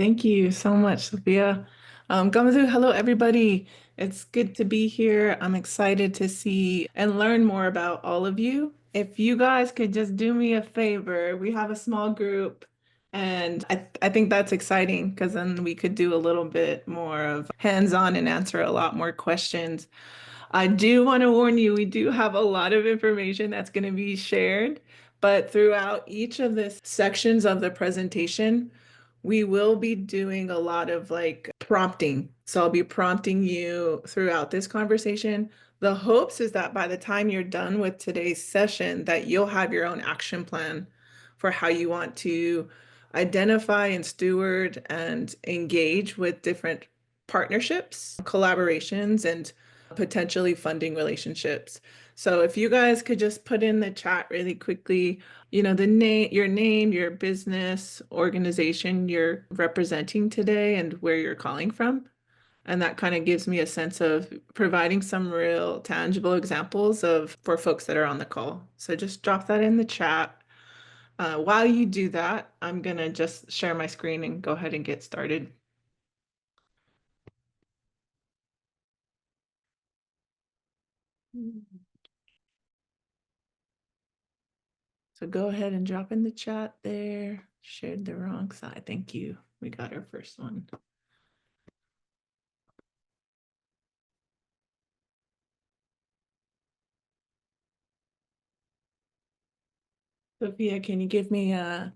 Thank you so much, Sophia. Gamazu, hello, everybody. It's good to be here. I'm excited to see and learn more about all of you. If you guys could just do me a favor, we have a small group, and I think that's exciting because then we could do a little bit more of hands-on and answer a lot more questions. I do want to warn you, we do have a lot of information that's going to be shared, but throughout each of the sections of the presentation, we will be doing a lot of like prompting. So I'll be prompting you throughout this conversation. The hopes is that by the time you're done with today's session, that you'll have your own action plan for how you want to identify and steward and engage with different partnerships, collaborations, and potentially funding relationships. So if you guys could just put in the chat really quickly, your name, your business, organization you're representing today and where you're calling from. And that kind of gives me a sense of providing some real tangible examples of for folks that are on the call. So just drop that in the chat. While you do that, I'm gonna just share my screen and go ahead and get started. So go ahead and drop in the chat there. Shared the wrong side. Thank you. We got our first one. Sophia, can you give me a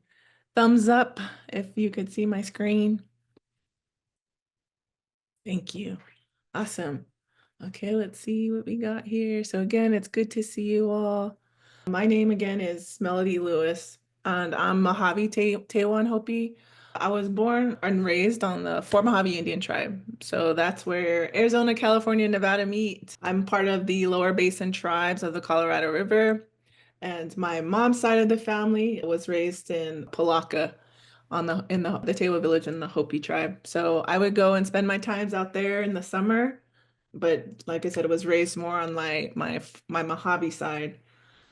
thumbs up if you could see my screen? Thank you. Awesome. Okay, let's see what we got here. So again, it's good to see you all. My name again is Melody Lewis, and I'm Mojave Tewan Hopi. I was born and raised on the Fort Mojave Indian tribe. So that's where Arizona, California, and Nevada meet. I'm part of the lower basin tribes of the Colorado River. And my mom's side of the family was raised in Palaka on the Tewa village in the Hopi tribe. So I would go and spend my times out there in the summer. But like I said, it was raised more on my Mojave side.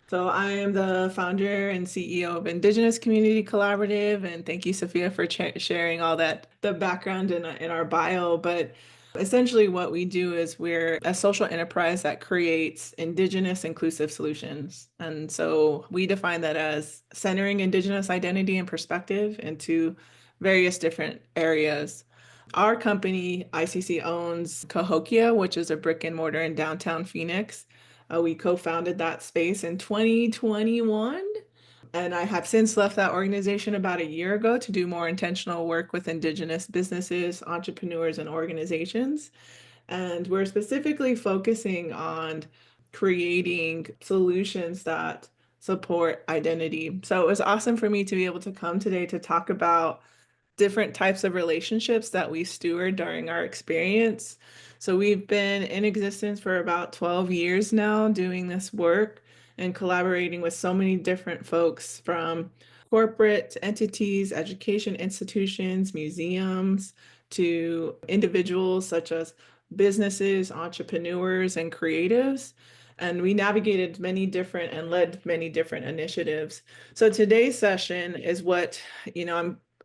So I am the founder and CEO of Indigenous Community Collaborative, and thank you, Sophia, for sharing all that, the background in our bio. But essentially what we do is we're a social enterprise that creates Indigenous inclusive solutions. And so we define that as centering Indigenous identity and perspective into various different areas. Our company, ICC, owns Cahokia, which is a brick and mortar in downtown Phoenix. We co-founded that space in 2021, and I have since left that organization about a year ago to do more intentional work with Indigenous businesses, entrepreneurs, and organizations. And we're specifically focusing on creating solutions that support identity. So it was awesome for me to be able to come today to talk about different types of relationships that we steward during our experience. So we've been in existence for about 12 years now doing this work and collaborating with so many different folks from corporate entities, education institutions, museums, to individuals such as businesses, entrepreneurs, and creatives. And we navigated many different and led many different initiatives. So today's session is what,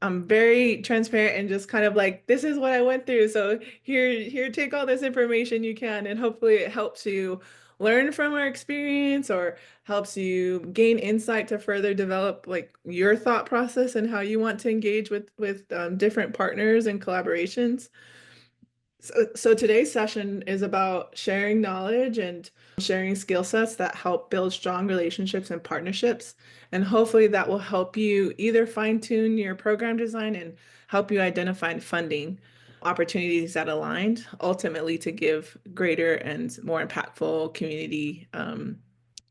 I'm very transparent and just kind of like, this is what I went through. So here, take all this information you can, and hopefully it helps you learn from our experience or helps you gain insight to further develop like your thought process and how you want to engage with different partners and collaborations. So today's session is about sharing knowledge and sharing skill sets that help build strong relationships and partnerships. And hopefully that will help you either fine tune your program design and help you identify funding opportunities that aligned, ultimately to give greater and more impactful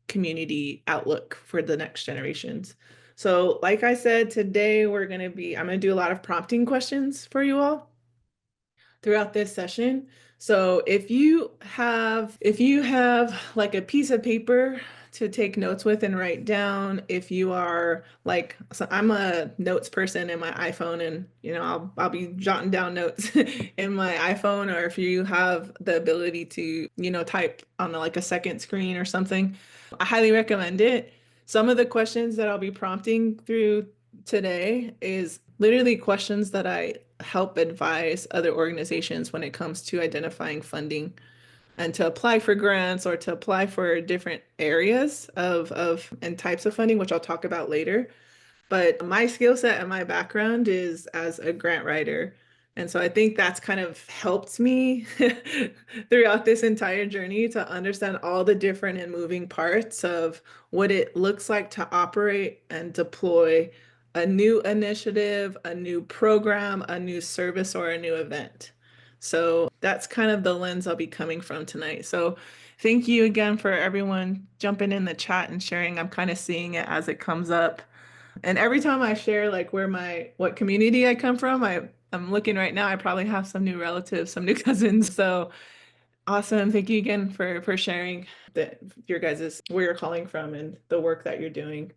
community outlook for the next generations. So like I said, today I'm going to do a lot of prompting questions for you all throughout this session. So if you have like a piece of paper to take notes with and write down, if you are like, so I'm a notes person in my iPhone, and I'll be jotting down notes in my iPhone, or if you have the ability to type on like a second screen or something, I highly recommend it. Some of the questions that I'll be prompting through today is literally questions that I help advise other organizations when it comes to identifying funding and to apply for grants or to apply for different areas of and types of funding, which I'll talk about later. But my skill set and my background is as a grant writer. And so I think that's kind of helped me throughout this entire journey to understand all the different and moving parts of what it looks like to operate and deploy a new initiative, a new program, a new service, or a new event. So that's kind of the lens I'll be coming from tonight. So thank you again for everyone jumping in the chat and sharing. I'm kind of seeing it as it comes up. And every time I share like what community I come from, I'm looking right now, I probably have some new relatives, some new cousins. So awesome. Thank you again for sharing that your guys' where you're calling from and the work that you're doing.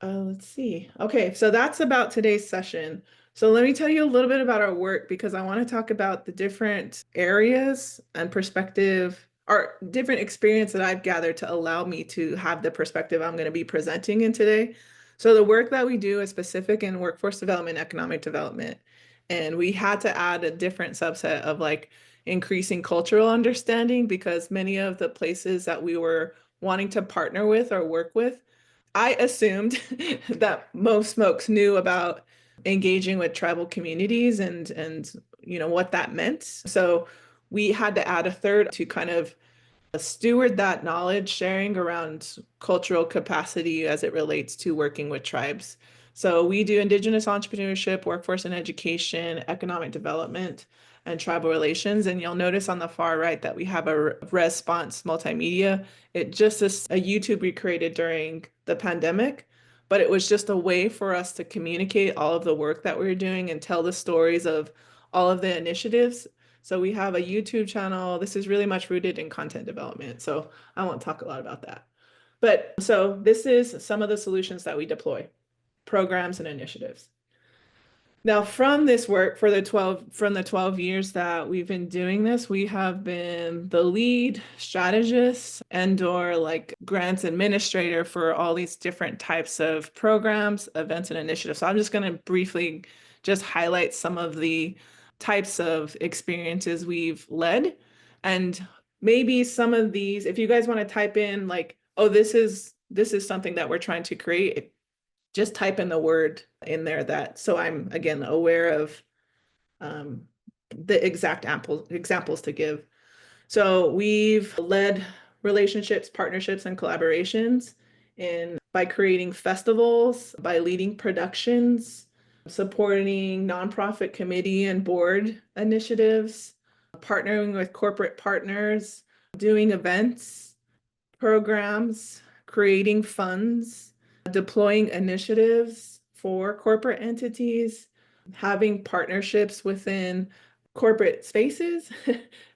Let's see. Okay, so that's about today's session. So let me tell you a little bit about our work because I want to talk about the different areas and perspective or different experience that I've gathered to allow me to have the perspective I'm going to be presenting in today. So the work that we do is specific in workforce development, economic development. And we had to add a different subset of like increasing cultural understanding because many of the places that we were wanting to partner with or work with I assumed that most folks knew about engaging with tribal communities and what that meant. So we had to add a third to kind of steward that knowledge sharing around cultural capacity as it relates to working with tribes. So we do Indigenous entrepreneurship, workforce and education, economic development, and tribal relations. And you'll notice on the far right that we have a response multimedia. It just is a YouTube we created during the pandemic, but it was just a way for us to communicate all of the work that we were doing and tell the stories of all of the initiatives. So we have a YouTube channel. This is really much rooted in content development. So I won't talk a lot about that. But so this is some of the solutions that we deploy, programs and initiatives. Now, from this work for the 12 years that we've been doing this, we have been the lead strategist and or like grants administrator for all these different types of programs, events, and initiatives. So I'm just going to briefly just highlight some of the types of experiences we've led. And maybe some of these, if you guys want to type in like, oh, this is something that we're trying to create, just type in the word in there so I'm again aware of the exact examples to give. So we've led relationships, partnerships, and collaborations by creating festivals, by leading productions, supporting nonprofit committee and board initiatives, partnering with corporate partners, doing events, programs, creating funds, deploying initiatives for corporate entities, having partnerships within corporate spaces,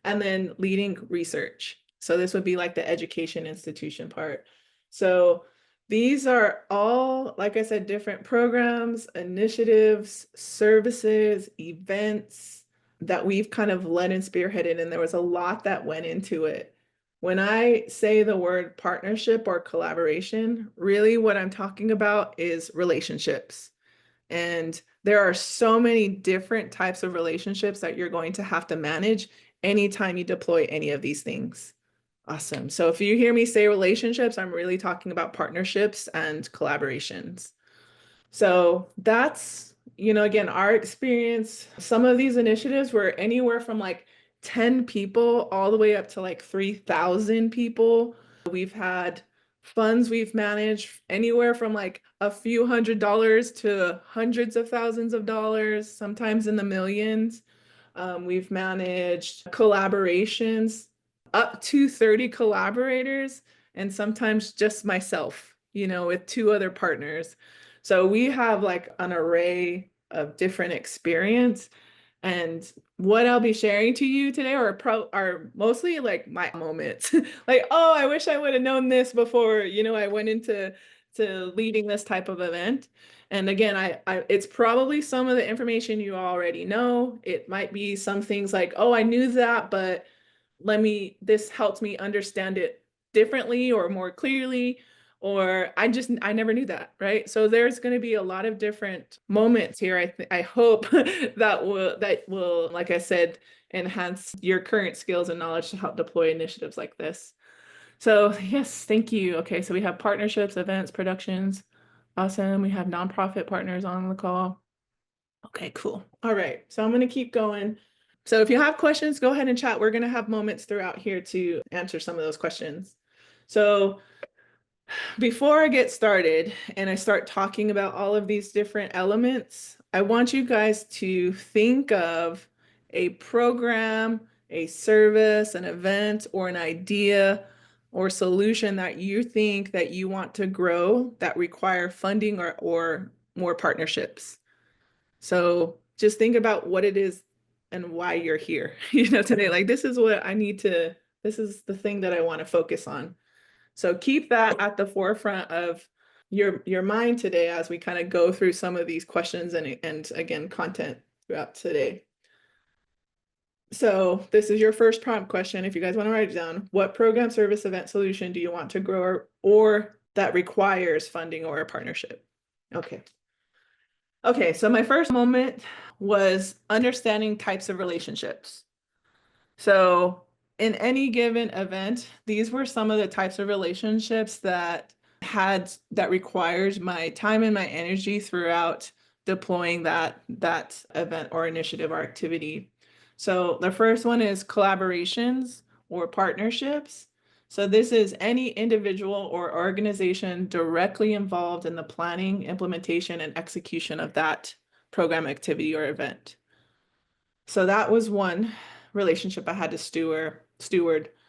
and then leading research. So this would be like the education institution part. So these are all, like I said, different programs, initiatives, services, events that we've kind of led and spearheaded, and there was a lot that went into it. When I say the word partnership or collaboration, really what I'm talking about is relationships. And there are so many different types of relationships that you're going to have to manage anytime you deploy any of these things. Awesome. So if you hear me say relationships, I'm really talking about partnerships and collaborations. So that's, again, our experience. Some of these initiatives were anywhere from like 10 people all the way up to like 3,000 people. We've had funds we've managed anywhere from like a few $100s to hundreds of thousands of dollars, sometimes in the millions. We've managed collaborations up to 30 collaborators and sometimes just myself, with two other partners. So we have like an array of different experience. And what I'll be sharing to you today are mostly like my moments. Like, oh, I wish I would have known this before, I went into leading this type of event. And again, it's probably some of the information you already know. It might be some things like, oh, I knew that, but this helps me understand it differently or more clearly. or I never knew that, right? So there's going to be a lot of different moments here. I hope that will, like I said, enhance your current skills and knowledge to help deploy initiatives like this. So yes, thank you. Okay, so we have partnerships, events, productions. Awesome. We have nonprofit partners on the call. Okay, cool. All right, so I'm going to keep going. So if you have questions, go ahead and chat. We're going to have moments throughout here to answer some of those questions. So before I get started and I start talking about all of these different elements, I want you guys to think of a program, a service, an event, or an idea or solution that you think that you want to grow that require funding or more partnerships. So just think about what it is and why you're here, today. Like, this is what I need to, this is the thing that I want to focus on. So keep that at the forefront of your mind today as we kind of go through some of these questions and again, content throughout today. So this is your first prompt question. If you guys want to write it down, what program, service, event, solution do you want to grow or that requires funding or a partnership? Okay. Okay, so my first moment was understanding types of relationships. So in any given event, these were some of the types of relationships that requires my time and my energy throughout deploying that event or initiative or activity. So the first one is collaborations or partnerships. So this is any individual or organization directly involved in the planning, implementation, and execution of that program, activity, or event. So that was one relationship I had to steward.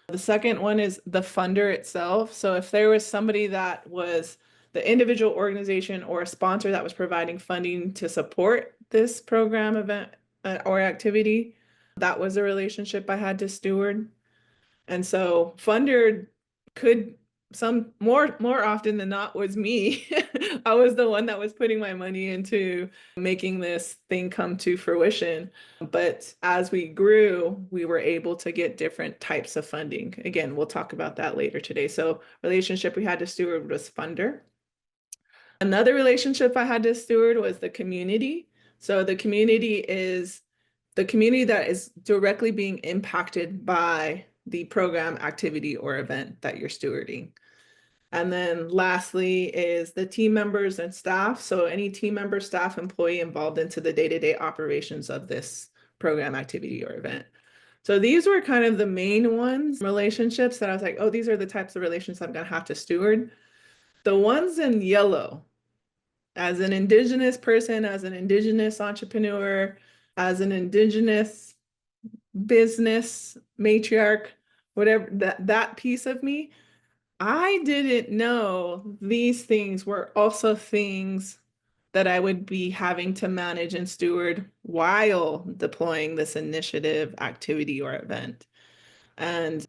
The second one is the funder itself. So if there was somebody that was the individual organization or a sponsor that was providing funding to support this program, event, or activity, that was a relationship I had to steward. And so funder could some more often than not was me. I was the one that was putting my money into making this thing come to fruition. But as we grew, we were able to get different types of funding. Again, we'll talk about that later today. So relationship we had to steward was funder. Another relationship I had to steward was the community. So the community is the community that is directly being impacted by the program, activity, or event that you're stewarding. And then lastly is the team members and staff. So any team member, staff, employee involved into the day-to-day operations of this program, activity, or event. So these were kind of the main ones, relationships that I was like, oh, these are the types of relationships I'm going to have to steward. The ones in yellow, as an Indigenous person, as an Indigenous entrepreneur, as an Indigenous business matriarch, whatever, that piece of me, I didn't know these things were also things that I would be having to manage and steward while deploying this initiative, activity, or event. And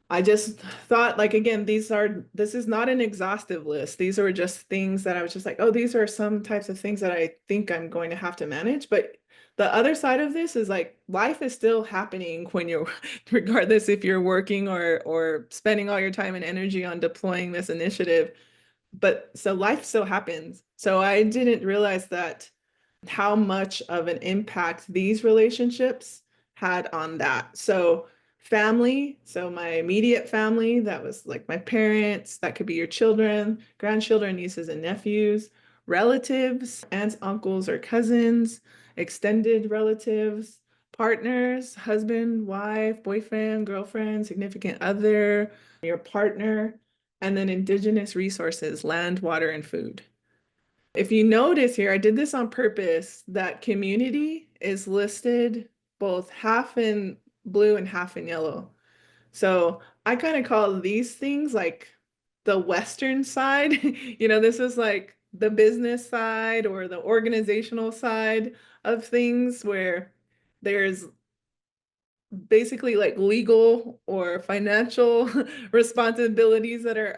I just thought, like, again, this is not an exhaustive list. These are just things that I was just like, oh, these are some types of things that I think I'm going to have to manage. But the other side of this is like life is still happening when you're, regardless if you're working or spending all your time and energy on deploying this initiative. But so life still happens. So I didn't realize that how much of an impact these relationships had on that. So family, so my immediate family, that was like my parents, that could be your children, grandchildren, nieces and nephews, relatives, aunts, uncles, or cousins, extended relatives, partners, husband, wife, boyfriend, girlfriend, significant other, your partner, and then indigenous resources, land, water, and food. If you notice here, I did this on purpose, that community is listed both half in blue and half in yellow. So I kind of call these things like the Western side. This is like the business side or the organizational side of things where there's basically like legal or financial responsibilities that are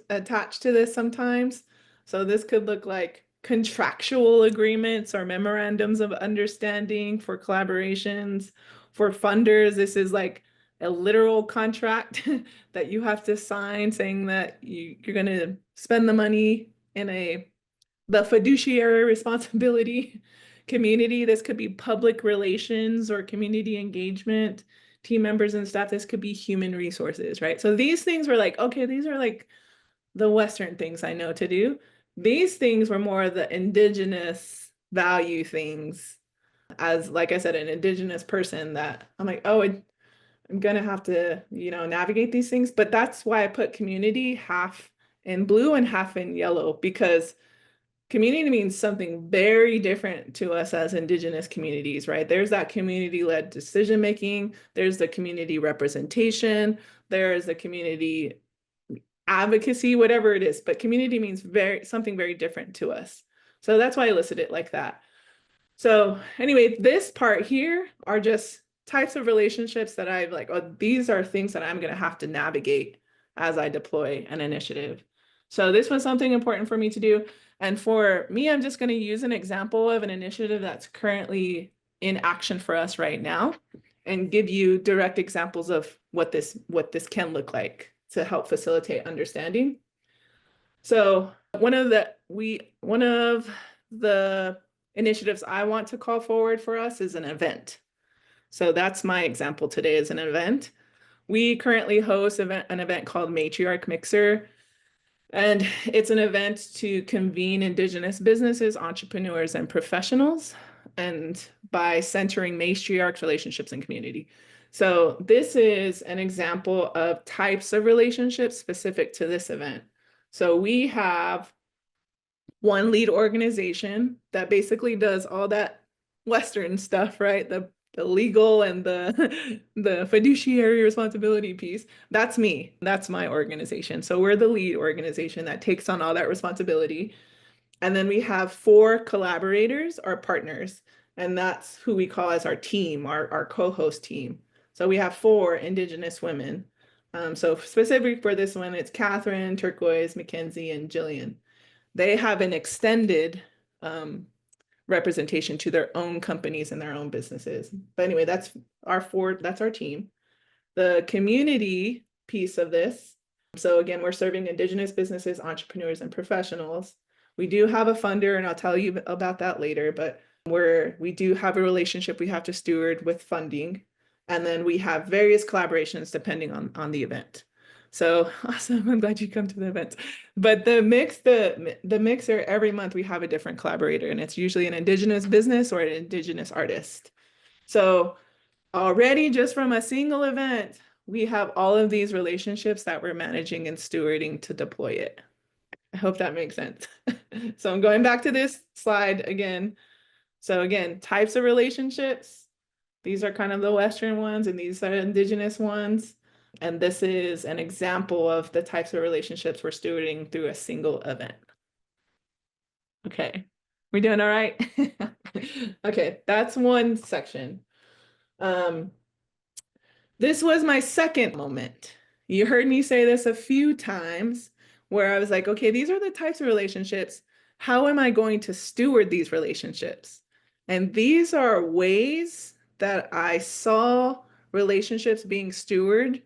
attached to this sometimes. So this could look like contractual agreements or memorandums of understanding for collaborations. For funders, this is like a literal contract that you have to sign saying that you're going to spend the money in the fiduciary responsibility community. This could be public relations or community engagement, team members and staff. This could be human resources, right? So these things were like, okay, these are like the Western things I know to do. These things were more the indigenous value things. As, like I said, an indigenous person, that I'm like, oh, I'm gonna have to, navigate these things. But that's why I put community half in blue and half in yellow, because community means something very different to us as Indigenous communities, right? There's that community-led decision making, there's the community representation, there is the community advocacy, whatever it is, but community means something very different to us. So that's why I listed it like that. So anyway, this part here are just types of relationships that I've like, oh, these are things that I'm going to have to navigate as I deploy an initiative. So this was something important for me to do. And for me, I'm just going to use an example of an initiative that's currently in action for us right now and give you direct examples of what this can look like to help facilitate understanding. So one of the initiatives I want to call forward for us is an event. So that's my example today, is an event. We currently host an event called Matriarch Mixer. And it's an event to convene Indigenous businesses, entrepreneurs, and professionals, and by centering matriarch relationships and community. So this is an example of types of relationships specific to this event. So we have one lead organization that basically does all that Western stuff, right? The legal and the fiduciary responsibility piece. That's me. That's my organization. So we're the lead organization that takes on all that responsibility. And then we have 4 collaborators, our partners, and that's who we call as our team, our co-host team. So we have 4 Indigenous women. So specific for this one, it's Catherine, Turquoise, Mackenzie, and Jillian. They have an extended representation to their own companies and their own businesses. But anyway, that's our team. The community piece of this. So again, we're serving Indigenous businesses, entrepreneurs, and professionals. We do have a funder, and I'll tell you about that later, but we do have a relationship we have to steward with funding. And then we have various collaborations depending on the event. So awesome. I'm glad you come to the event. But the mixer, every month we have a different collaborator, and it's usually an Indigenous business or an Indigenous artist. So already just from a single event, we have all of these relationships that we're managing and stewarding to deploy it. I hope that makes sense. So I'm going back to this slide again. So again, types of relationships. These are kind of the Western ones, and these are Indigenous ones. And this is an example of the types of relationships we're stewarding through a single event. Okay, we're doing all right? Okay, that's one section. This was my second moment. You heard me say this a few times where I was like, okay, these are the types of relationships. How am I going to steward these relationships? And these are ways that I saw relationships being stewarded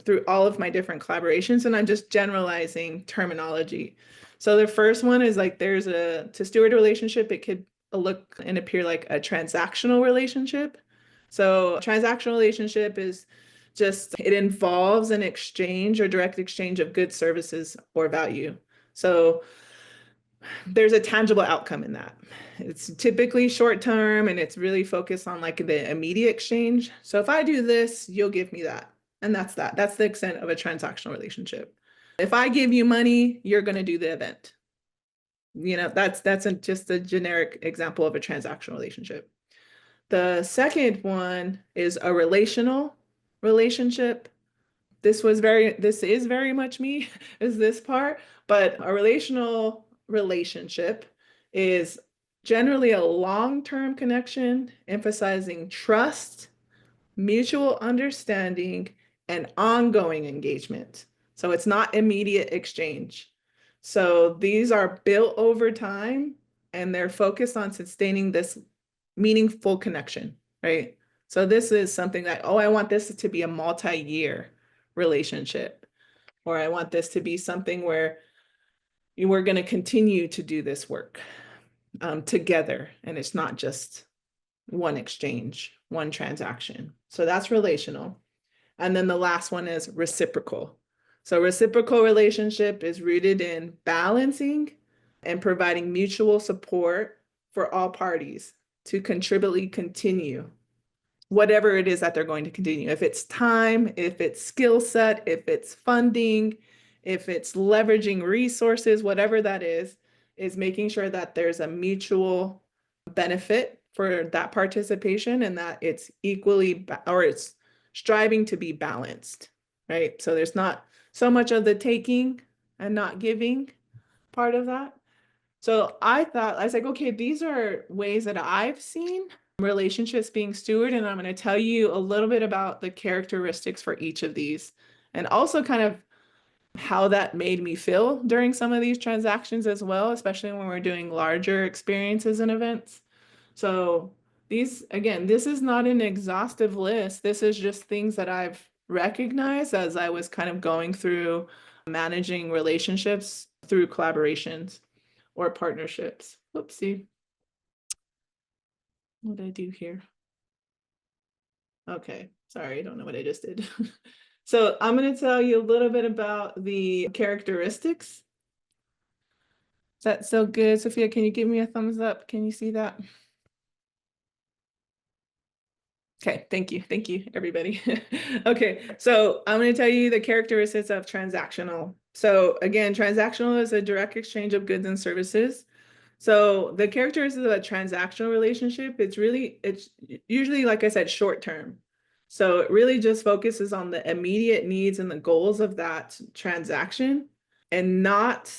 through all of my different collaborations, and I'm just generalizing terminology. So the first one is like to steward a relationship, it could look and appear like a transactional relationship. So transactional relationship is it involves an exchange or direct exchange of goods, services, or value. So there's a tangible outcome in that. It's typically short term, and it's really focused on like the immediate exchange. So if I do this, you'll give me that. And that's that. That's the extent of a transactional relationship. If I give you money, you're going to do the event. That's just a generic example of a transactional relationship. The second one is a relational relationship. This is very much me, is this part, but a relational relationship is generally a long-term connection, emphasizing trust, mutual understanding, and ongoing engagement. So it's not immediate exchange. So these are built over time, and they're focused on sustaining this meaningful connection, right? So this is something that, oh, I want this to be a multi-year relationship, or I want this to be something where we're going to continue to do this work together, and it's not just one exchange, one transaction. So that's relational. And then the last one is reciprocal. So reciprocal relationship is rooted in balancing and providing mutual support for all parties to contributely continue whatever it is that they're going to continue. If it's time, if it's skill set, if it's funding, if it's leveraging resources, whatever that is making sure that there's a mutual benefit for that participation and that it's equally or it's striving to be balanced, right? So there's not so much of the taking and not giving part of that. So I was like, okay, these are ways that I've seen relationships being steward, and I'm going to tell you a little bit about the characteristics for each of these, and also kind of how that made me feel during some of these transactions as well, especially when we're doing larger experiences and events. So these, again, this is not an exhaustive list. This is just things that I've recognized as I was kind of going through managing relationships through collaborations or partnerships. Whoopsie. What did I do here? Okay, sorry, I don't know what I just did. So I'm going to tell you a little bit about the characteristics. Is that so good? Sophia, can you give me a thumbs up? Can you see that? Okay, thank you. Thank you, everybody. Okay, so I'm going to tell you the characteristics of transactional. So again, transactional is a direct exchange of goods and services. So the characteristics of a transactional relationship, it's usually, like I said, short term. So it really just focuses on the immediate needs and the goals of that transaction and not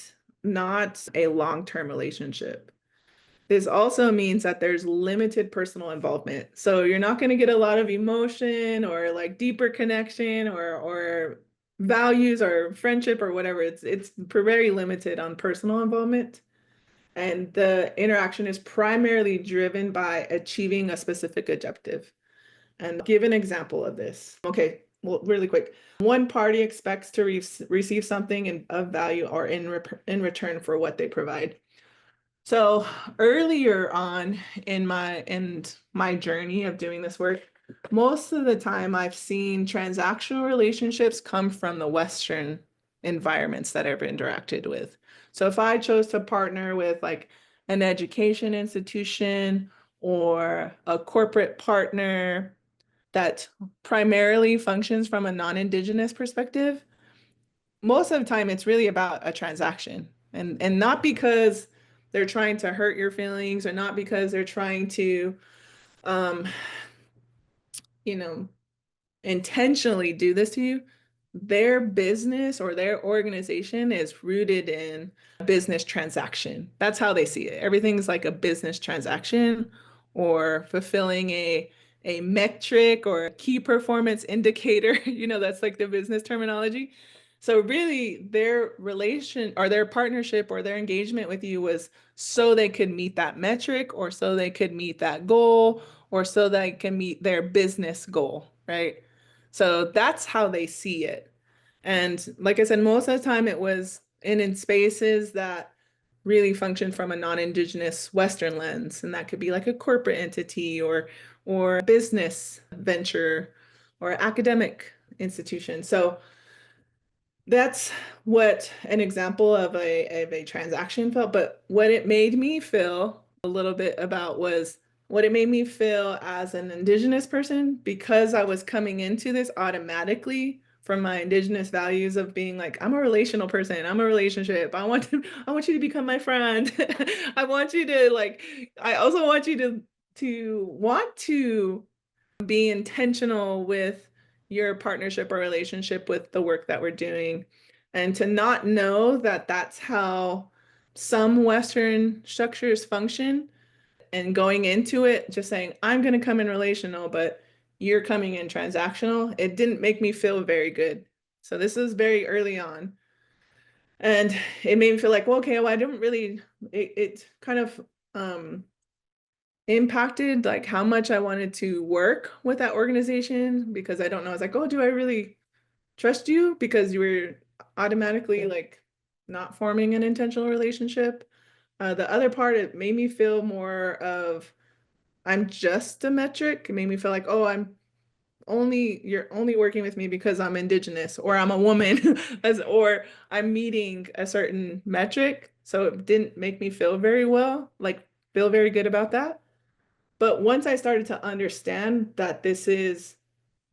a long-term relationship. This also means that there's limited personal involvement. So you're not going to get a lot of emotion or like deeper connection or values or friendship or whatever. It's very limited on personal involvement. And the interaction is primarily driven by achieving a specific objective. And I'll give an example of this. Okay, well, really quick. One party expects to receive something of value or in return for what they provide. So earlier on in my journey of doing this work, most of the time I've seen transactional relationships come from the Western environments that I've interacted with. So if I chose to partner with like an education institution or a corporate partner that primarily functions from a non-Indigenous perspective, most of the time it's really about a transaction, and not because they're trying to hurt your feelings or not because they're trying to um you know intentionally do this to you. Their business or their organization is rooted in a business transaction. That's how they see it. Everything's like a business transaction or fulfilling a metric or a key performance indicator. That's like the business terminology. So really their relation or their partnership or their engagement with you was so they could meet that metric or so they could meet that goal or so they can meet their business goal, right? So that's how they see it. And like I said, most of the time it was in spaces that really function from a non-Indigenous Western lens. And that could be like a corporate entity or business venture or academic institution. So that's what an example of a transaction felt. But what it made me feel a little bit about was what it made me feel as an Indigenous person, because I was coming into this automatically from my Indigenous values of being like, I'm a relational person, I'm a relationship. I want you to become my friend. I want you to like, I also want you to want to be intentional with your partnership or relationship with the work that we're doing, and to not know that that's how some Western structures function, and going into it just saying, I'm going to come in relational, but you're coming in transactional. It didn't make me feel very good. So this is very early on. And it made me feel like, well, okay, well, I don't really, it kind of impacted like how much I wanted to work with that organization because I don't know. I was like, oh, do I really trust you? Because you were automatically like not forming an intentional relationship. The other part, it made me feel more of I'm just a metric. It made me feel like, oh, you're only working with me because I'm Indigenous or I'm a woman, or I'm meeting a certain metric. So it didn't make me feel very well, like feel very good about that. But once I started to understand that this is,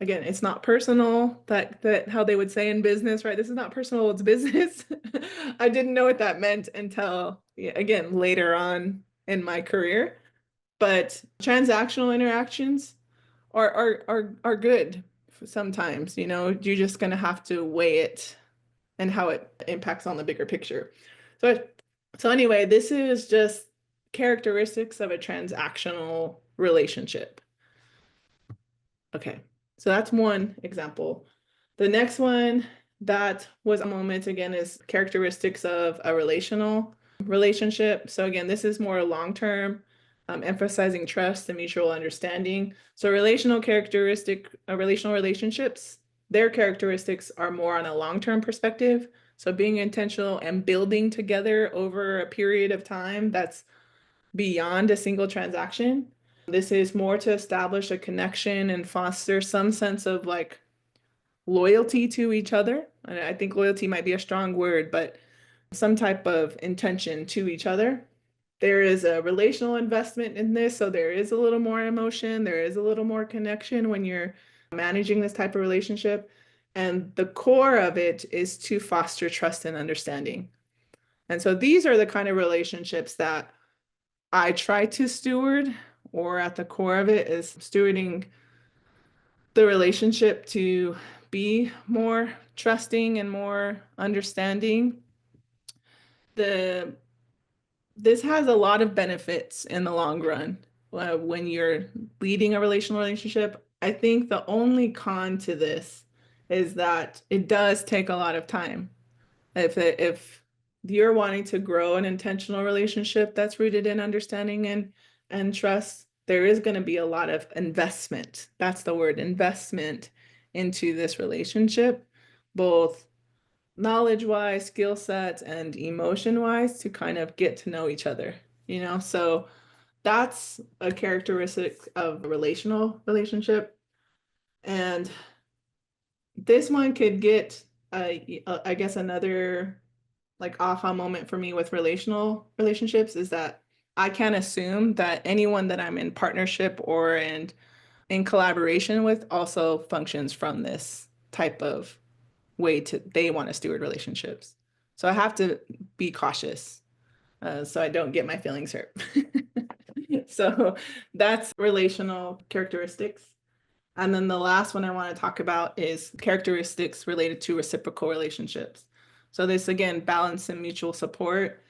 again, it's not personal, that how they would say in business, right? This is not personal, it's business. I didn't know what that meant until, yeah, again, later on in my career. But transactional interactions are good sometimes, you're just gonna have to weigh it and how it impacts on the bigger picture. So so anyway, this is just characteristics of a transactional relationship. Okay, so that's one example. The next one that was a moment again is characteristics of a relational relationship. So again, this is more long-term, emphasizing trust and mutual understanding. So relational relationships, their characteristics are more on a long-term perspective. So being intentional and building together over a period of time that's beyond a single transaction. This is more to establish a connection and foster some sense of like loyalty to each other. And I think loyalty might be a strong word, but some type of intention to each other. There is a relational investment in this, so there is a little more emotion, there is a little more connection when you're managing this type of relationship. And the core of it is to foster trust and understanding. And so these are the kind of relationships that I try to steward, or at the core of it is stewarding the relationship to be more trusting and more understanding. This has a lot of benefits in the long run when you're leading a relational relationship. I think the only con to this is that it does take a lot of time. If you're wanting to grow an intentional relationship that's rooted in understanding and trust, there is going to be a lot of investment. That's the word, investment into this relationship, both knowledge-wise, skill sets, and emotion-wise to kind of get to know each other, So that's a characteristic of a relational relationship. And this one could get, I guess, another like aha moment for me with relational relationships is that I can't assume that anyone that I'm in partnership or in collaboration with also functions from this type of way they want to steward relationships. So I have to be cautious so I don't get my feelings hurt. So that's relational characteristics. And then the last one I want to talk about is characteristics related to reciprocal relationships. So this again, balance and mutual support.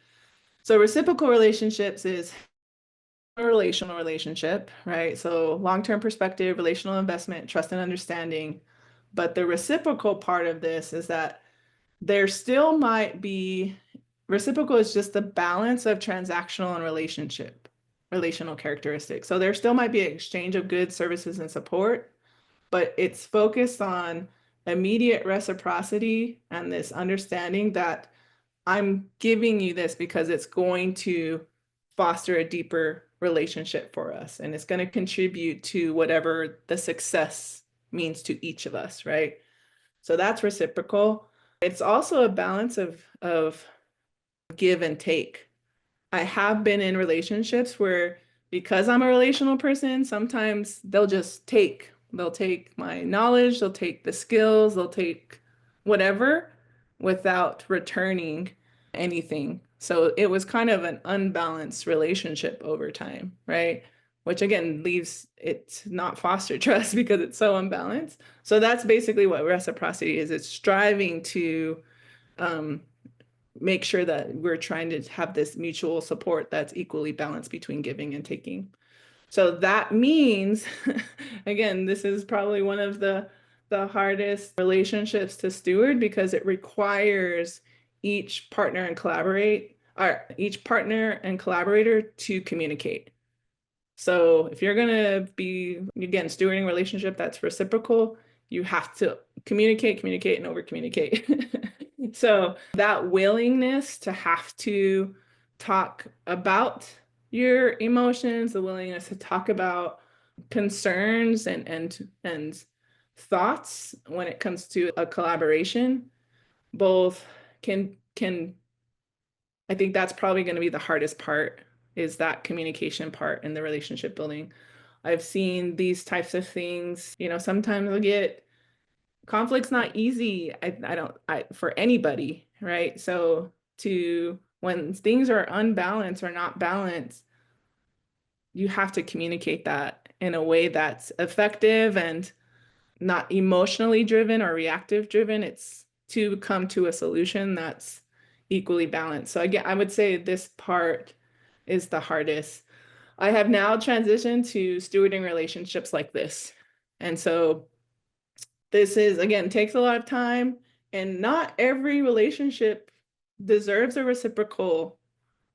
So reciprocal relationships is a relational relationship, right? So long-term perspective, relational investment, trust and understanding. But the reciprocal part of this is that there still might be reciprocal is just the balance of transactional and relational characteristics. So there still might be an exchange of goods, services, and support, but it's focused on immediate reciprocity and this understanding that I'm giving you this because it's going to foster a deeper relationship for us. And it's going to contribute to whatever the success means to each of us, right? So that's reciprocal. It's also a balance of give and take. I have been in relationships where because I'm a relational person, sometimes they'll take my knowledge, they'll take the skills, they'll take whatever without returning anything. So it was kind of an unbalanced relationship over time, right? Which again leaves it not foster trust because it's so unbalanced. So that's basically what reciprocity is. It's striving to um, make sure that we're trying to have this mutual support that's equally balanced between giving and taking. So that means, again, this is probably one of the hardest relationships to steward because it requires each partner and collaborator to communicate. So if you're gonna be, again, stewarding a relationship that's reciprocal, you have to communicate, communicate, and over communicate. So that willingness to have to talk about your emotions, the willingness to talk about concerns and thoughts when it comes to a collaboration, both can I think that's probably going to be the hardest part, is that communication part in the relationship building. I've seen these types of things, sometimes they'll get conflict's not easy. I don't I for anybody, right? So to when things are unbalanced or not balanced, you have to communicate that in a way that's effective and not emotionally driven or reactive driven. It's to come to a solution that's equally balanced. So again, I would say this part is the hardest. I have now transitioned to stewarding relationships like this. And so this is, again, takes a lot of time, and not every relationship deserves a reciprocal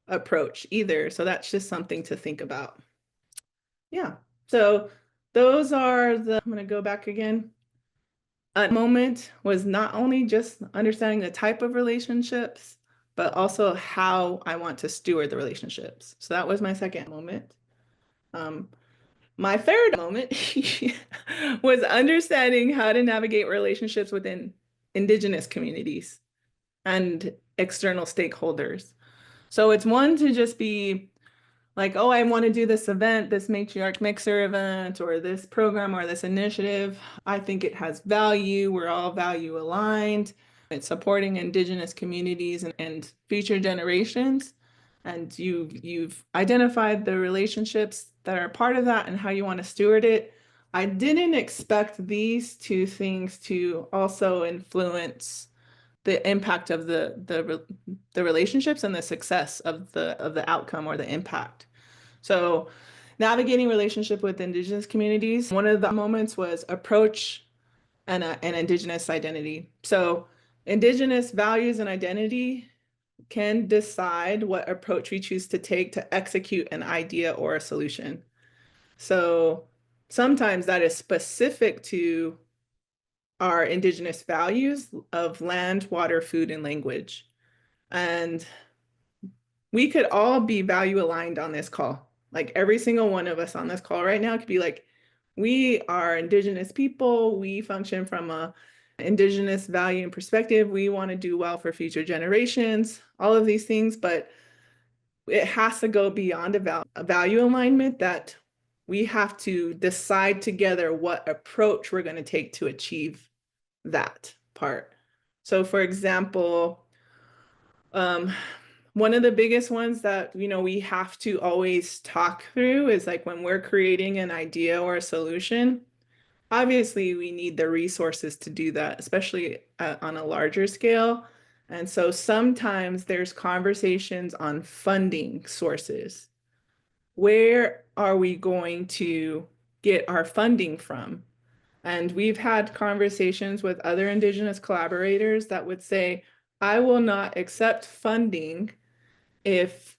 approach either. So that's just something to think about. Yeah. So those are I'm going to go back again. A moment was not only just understanding the type of relationships, but also how I want to steward the relationships. So that was my second moment. Um, my third moment was understanding how to navigate relationships within Indigenous communities and external stakeholders. So it's one to just be like, oh, I want to do this event, this matriarch mixer event, or this program or this initiative. I think it has value. We're all value aligned. It's supporting Indigenous communities and future generations. And you've identified the relationships that are part of that and how you want to steward it. I didn't expect these two things to also influence the impact of the relationships and the success of the outcome or the impact. So navigating relationship with Indigenous communities, one of the moments was approach and Indigenous identity. So Indigenous values and identity can decide what approach we choose to take to execute an idea or a solution. So sometimes that is specific to our Indigenous values of land, water, food, and language. And we could all be value aligned on this call. Like every single one of us on this call right now could be like, we are Indigenous people. We function from a Indigenous value and perspective. We want to do well for future generations, all of these things, but it has to go beyond a value alignment, that we have to decide together what approach we're going to take to achieve that part. So for example, one of the biggest ones that we have to always talk through is like when we're creating an idea or a solution. Obviously, we need the resources to do that, especially on a larger scale. And so sometimes there's conversations on funding sources. Where are we going to get our funding from? And we've had conversations with other Indigenous collaborators that would say, I will not accept funding if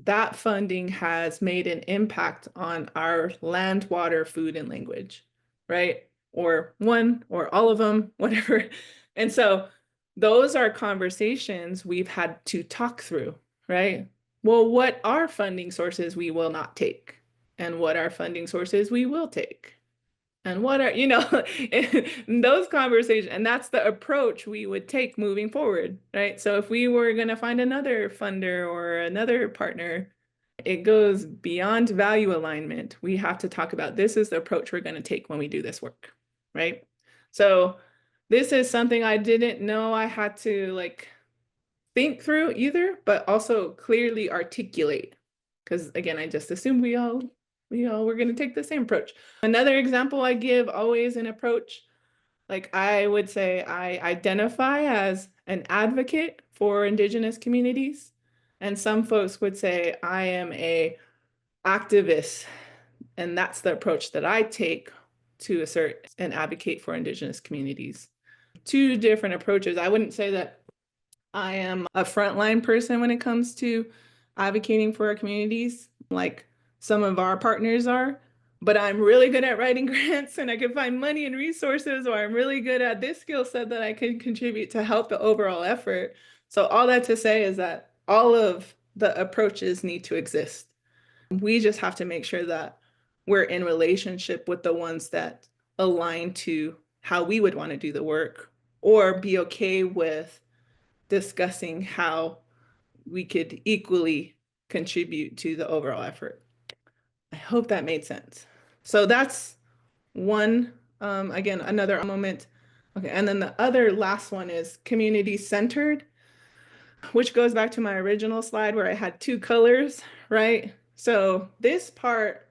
that funding has made an impact on our land, water, food, and language, right? Or one or all of them, whatever. And so those are conversations we've had to talk through, right? Well, what are funding sources we will not take? And what are funding sources we will take? And what are, those conversations, and that's the approach we would take moving forward, right? So if we were going to find another funder or another partner, it goes beyond value alignment. We have to talk about, this is the approach we're going to take when we do this work, right? So this is something I didn't know I had to like think through either, but also clearly articulate. Because again, I just assumed we all were going to take the same approach. Another example I give always an approach, like I would say I identify as an advocate for Indigenous communities. And some folks would say I am a activist. And that's the approach that I take to assert and advocate for Indigenous communities. Two different approaches. I wouldn't say that I am a frontline person when it comes to advocating for our communities. Like some of our partners are, but I'm really good at writing grants and I can find money and resources, or I'm really good at this skill set that I can contribute to help the overall effort. So all that to say is that all of the approaches need to exist. We just have to make sure that we're in relationship with the ones that align to how we would want to do the work, or be okay with discussing how we could equally contribute to the overall effort. I hope that made sense. So that's one, again, another moment. Okay, and then the other last one is community centered, which goes back to my original slide where I had two colors, right? So this part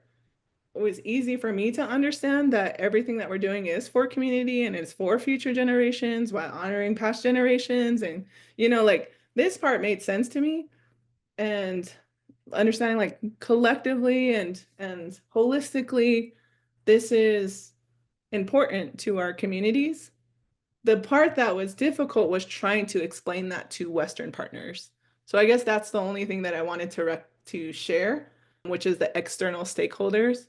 was easy for me to understand, that everything that we're doing is for community and is for future generations while honoring past generations. And, like this part made sense to me. And understanding like collectively and holistically, this is important to our communities. The part that was difficult was trying to explain that to Western partners. So I guess that's the only thing that I wanted to share, which is the external stakeholders.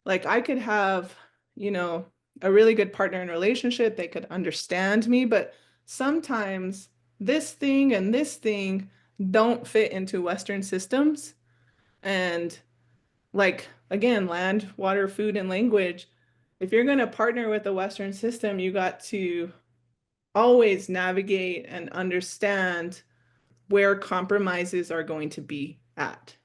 Like I could have, a really good partner in relationship, they could understand me, but sometimes this thing and this thing don't fit into Western systems. And like, again, land, water, food, and language, if you're going to partner with the Western system, you got to always navigate and understand where compromises are going to be at.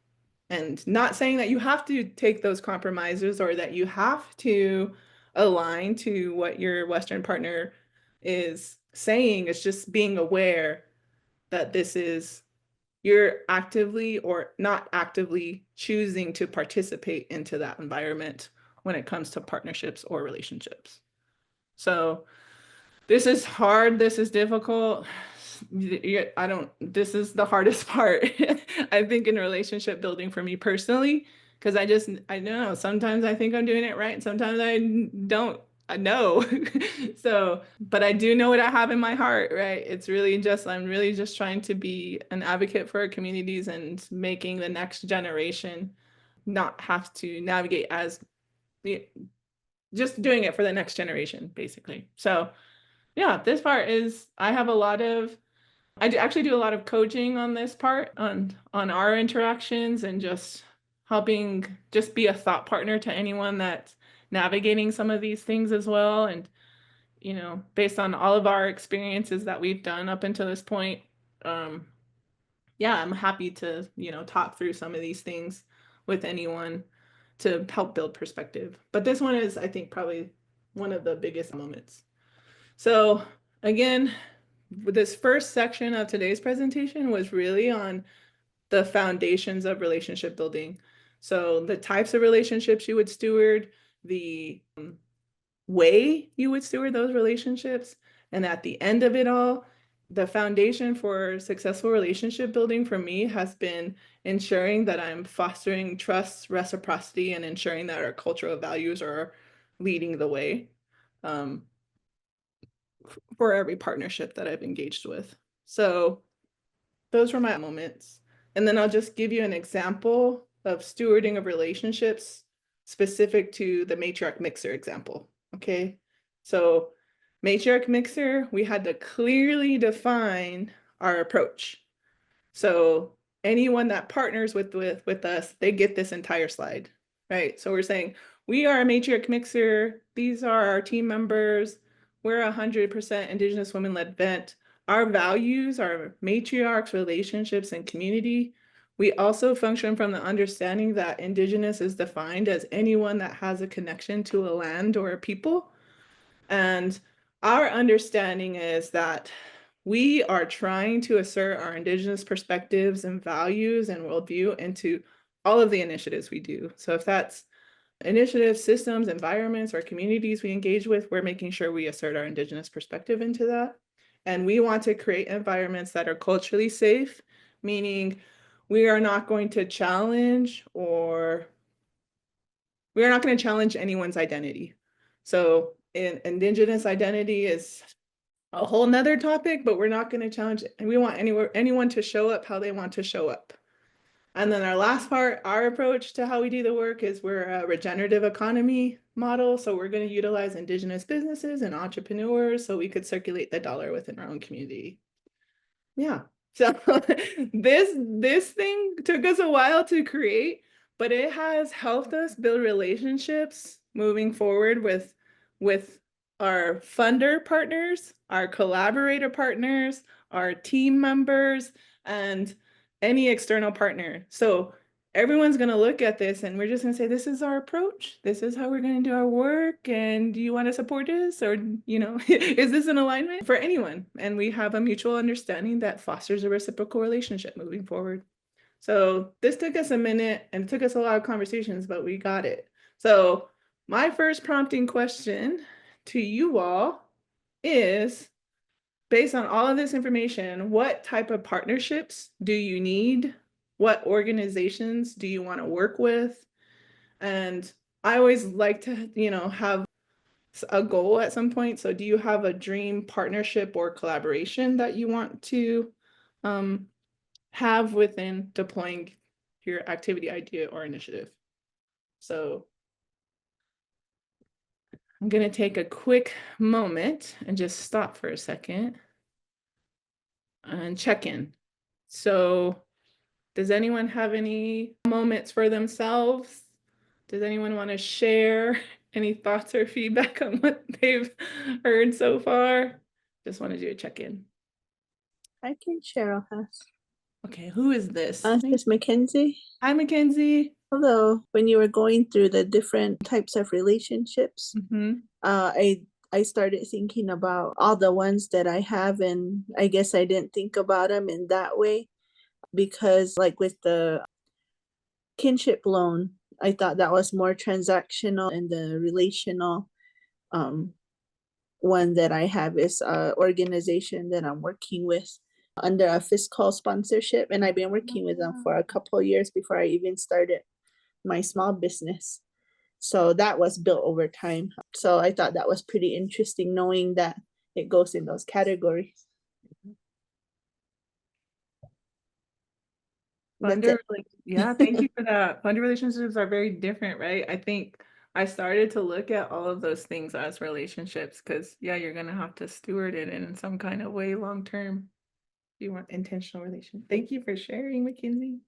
And not saying that you have to take those compromises or that you have to align to what your Western partner is saying. It's just being aware that this is, you're actively or not actively choosing to participate into that environment when it comes to partnerships or relationships. So this is hard, this is difficult. This is the hardest part, I think, in relationship building for me personally, because I don't know, sometimes I think I'm doing it right, and sometimes I don't. I know. So, but I do know what I have in my heart, right? I'm really just trying to be an advocate for our communities and making the next generation not have to navigate as, just doing it for the next generation, basically. So, yeah, this part is, I actually do a lot of coaching on this part, on our interactions, and just helping just be a thought partner to anyone that's navigating some of these things as well. And, based on all of our experiences that we've done up until this point, yeah, I'm happy to, talk through some of these things with anyone to help build perspective. But this one is, I think, probably one of the biggest moments. So again, this first section of today's presentation was really on the foundations of relationship building. So the types of relationships you would steward, the way you would steward those relationships, and at the end of it all, the foundation for successful relationship building for me has been ensuring that I'm fostering trust, reciprocity, and ensuring that our cultural values are leading the way. For every partnership that I've engaged with. So those were my moments. And then I'll just give you an example of stewarding of relationships specific to the matriarch mixer example. Okay. So matriarch mixer, we had to clearly define our approach. So anyone that partners with us, they get this entire slide, right? So we're saying, we are a matriarch mixer. These are our team members. We're 100% Indigenous women-led event. Our values are matriarchs, relationships, and community. We also function from the understanding that Indigenous is defined as anyone that has a connection to a land or a people. And our understanding is that we are trying to assert our Indigenous perspectives and values and worldview into all of the initiatives we do. So if that's initiatives, systems, environments, or communities we engage with, we're making sure we assert our Indigenous perspective into that. And we want to create environments that are culturally safe, meaning we are not going to challenge anyone's identity. So Indigenous identity is a whole nother topic, but we're not going to challenge, and we want anyone to show up how they want to show up. And then our last part, our approach to how we do the work is we're a regenerative economy model. So we're going to utilize Indigenous businesses and entrepreneurs so we could circulate the dollar within our own community. Yeah. So this thing took us a while to create, but it has helped us build relationships moving forward with our funder partners, our collaborator partners, our team members, and any external partner. So everyone's going to look at this and we're just going to say, this is our approach. This is how we're going to do our work. And do you want to support us? Or, is this an alignment for anyone? And we have a mutual understanding that fosters a reciprocal relationship moving forward. So this took us a minute and it took us a lot of conversations, but we got it. So my first prompting question to you all is, based on all of this information, what type of partnerships do you need? What organizations do you want to work with? And I always like to, have a goal at some point. So do you have a dream partnership or collaboration that you want to have within deploying your activity, idea, or initiative? So I'm going to take a quick moment and just stop for a second and check in. So does anyone have any moments for themselves? Does anyone want to share any thoughts or feedback on what they've heard so far? Just want to do a check-in. I can share, Elhas. Okay, who is this? This is Mackenzie. Hi, Mackenzie. Hello. When you were going through the different types of relationships, I started thinking about all the ones that I have, and I guess I didn't think about them in that way because, like with the kinship loan, I thought that was more transactional, and the relational um, one that I have is an organization that I'm working with under a fiscal sponsorship, and I've been working with them for a couple of years before I even started my small business. So that was built over time. So I thought that was pretty interesting knowing that it goes in those categories. Funder, yeah, thank you for that. Funder relationships are very different, right? I think I started to look at all of those things as relationships because, yeah, you're going to have to steward it in some kind of way long term. You want intentional relation. Thank you for sharing, Mackenzie.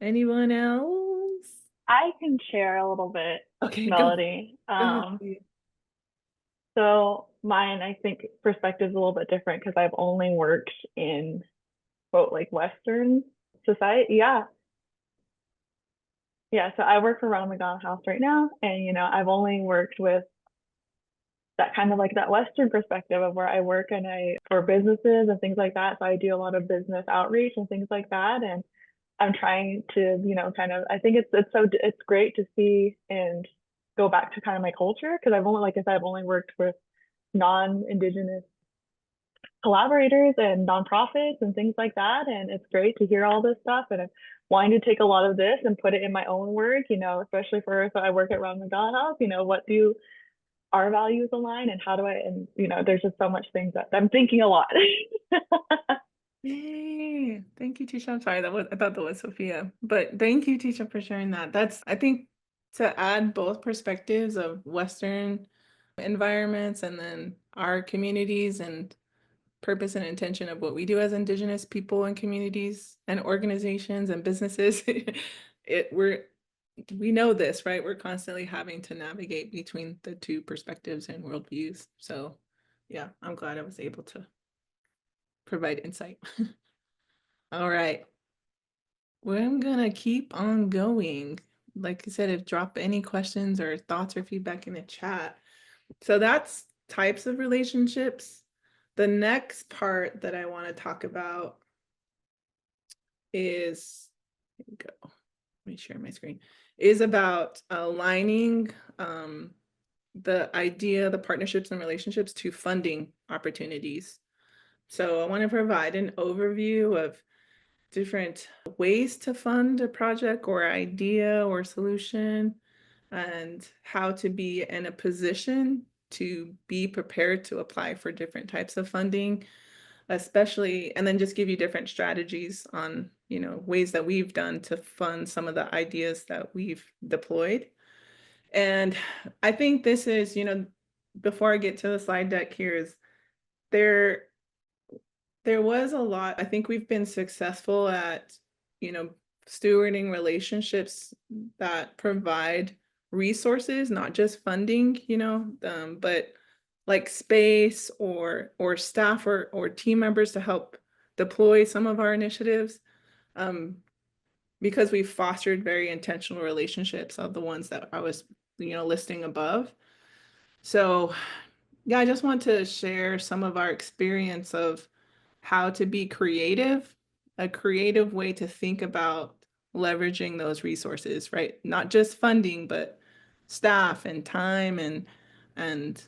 Anyone else? I can share a little bit, Okay, Melody. Go ahead. So mine, I think perspective is a little bit different because I've only worked in quote like Western society. Yeah. So I work for Ronald McDonald House right now, and I've only worked with that kind of like that Western perspective of where I work and for businesses and things like that. So I do a lot of business outreach and things like that, and I'm trying to, kind of, I think it's great to see and go back to kind of my culture because I've only, like I said, I've only worked with non-Indigenous collaborators and nonprofits and things like that. And it's great to hear all this stuff. And I'm wanting to take a lot of this and put it in my own work, especially so I work at Ronald McDonald House, what do our values align and how do and there's just so much things that I'm thinking a lot. Yay. Thank you, Tisha. I'm sorry, I thought that was Sophia. But thank you, Tisha, for sharing that. I think to add both perspectives of Western environments and then our communities and purpose and intention of what we do as Indigenous people and communities and organizations and businesses. We know this, right? We're constantly having to navigate between the two perspectives and worldviews. So yeah, I'm glad I was able to provide insight. All right. Well, I'm gonna keep on going. Like I said, if drop any questions or thoughts or feedback in the chat. So that's types of relationships. The next part that I want to talk about is, here we go. Let me share my screen, is about aligning the partnerships and relationships to funding opportunities. So I want to provide an overview of different ways to fund a project or idea or solution and how to be in a position to be prepared to apply for different types of funding. especially, and then just give you different strategies on, ways that we've done to fund some of the ideas that we've deployed. And I think this is, before I get to the slide deck here, is there there was a lot. I think we've been successful at, stewarding relationships that provide resources, not just funding, but like space or staff or team members to help deploy some of our initiatives. Um, because we've fostered very intentional relationships of the ones that I was, listing above. So yeah, I just want to share some of our experience of how to be creative, a creative way to think about leveraging those resources, right? Not just funding, but staff and time and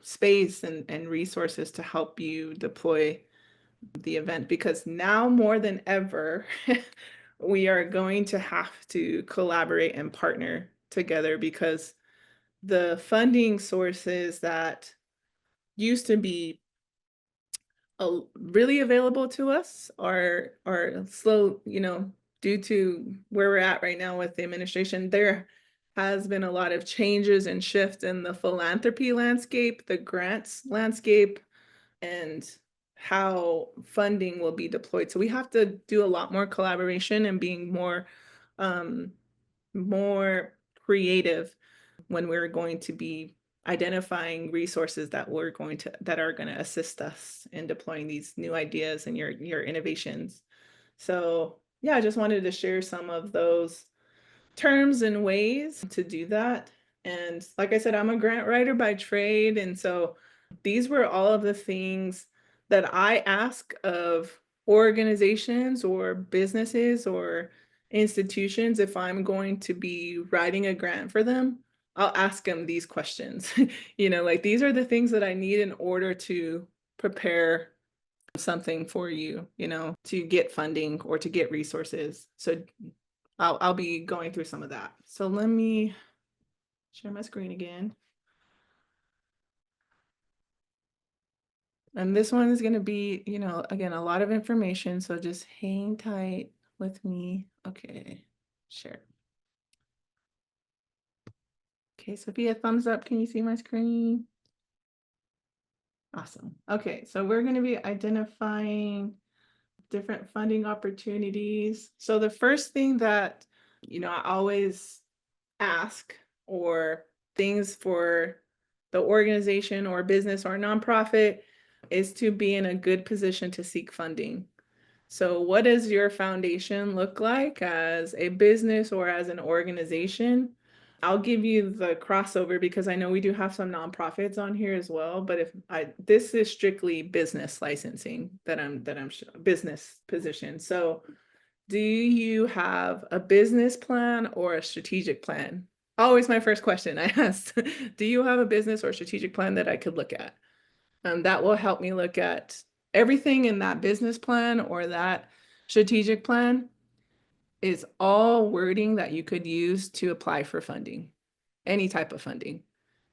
space and resources to help you deploy the event. Because now more than ever, we are going to have to collaborate and partner together, because the funding sources that used to be really available to us are slow, due to where we're at right now with the administration. There has been a lot of changes and shift in the philanthropy landscape, the grants landscape, and how funding will be deployed. So we have to do a lot more collaboration and being um, more creative when we're going to be identifying resources that are going to assist us in deploying these new ideas and your innovations. So yeah, I just wanted to share some of those terms and ways to do that. And like I said, I'm a grant writer by trade, and so these were all of the things that I ask of organizations or businesses or institutions. If I'm going to be writing a grant for them, I'll ask them these questions. Like, these are the things that I need in order to prepare something for you, to get funding or to get resources. So I'll be going through some of that. So let me share my screen again. And this one is going to be, again, a lot of information. So just hang tight with me. Okay, share. Okay, Sophia, thumbs up. Can you see my screen? Awesome. Okay, so we're going to be identifying different funding opportunities. So the first thing that, I always ask, or things for the organization or business or nonprofit, is to be in a good position to seek funding. So what does your foundation look like as a business or as an organization? I'll give you the crossover because I know we do have some nonprofits on here as well, but this is strictly business licensing that I'm business position. So do you have a business plan or a strategic plan? Always my first question I asked. Do you have a business or strategic plan that I could look at? That will help me look at everything in that business plan or that strategic plan is all wording that you could use to apply for funding, any type of funding,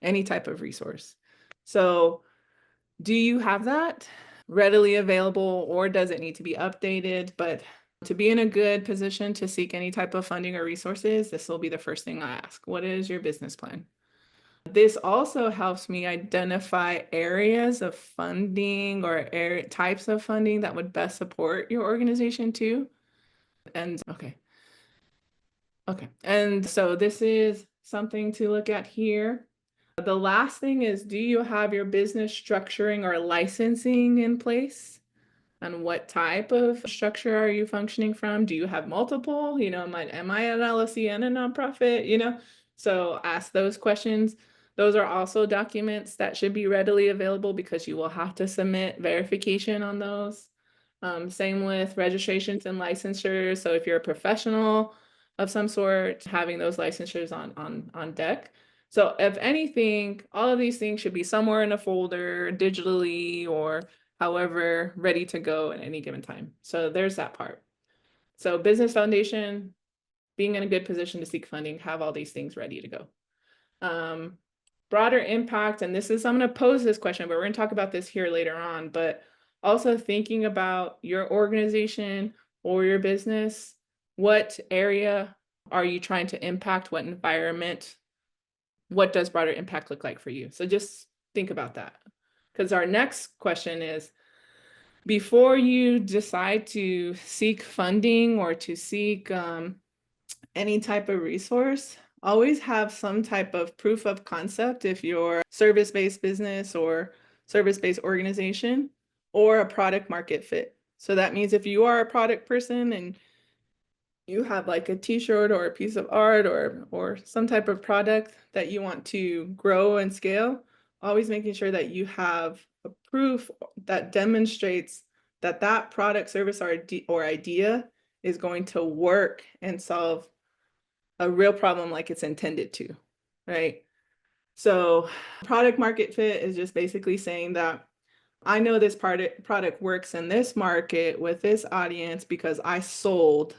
any type of resource. So do you have that readily available, or does it need to be updated? But to be in a good position to seek any type of funding or resources, this will be the first thing I ask. What is your business plan? This also helps me identify areas of funding or types of funding that would best support your organization too. And okay. And so this is something to look at here. The last thing is, do you have your business structuring or licensing in place? And what type of structure are you functioning from? Do you have multiple? Am I an LLC and a nonprofit? So ask those questions. Those are also documents that should be readily available because you will have to submit verification on those. Same with registrations and licensures. So if you're a professional of some sort, having those licensures on deck. So if anything, all of these things should be somewhere in a folder digitally or however ready to go at any given time. So there's that part. So business foundation, being in a good position to seek funding, have all these things ready to go. broader impact, and this is, I'm going to pose this question, but we're going to talk about this here later on, but also thinking about your organization or your business, what area are you trying to impact, what environment, what does broader impact look like for you? So just think about that. Because our next question is, before you decide to seek funding or to seek any type of resource, always have some type of proof of concept if you're a service-based business or service-based organization, or a product market fit. So that means if you are a product person and you have like a t-shirt or a piece of art or some type of product that you want to grow and scale, always making sure that you have a proof that demonstrates that that product, service, or idea is going to work and solve a real problem like it's intended to, right? So product market fit is just basically saying that I know this product works in this market with this audience because I sold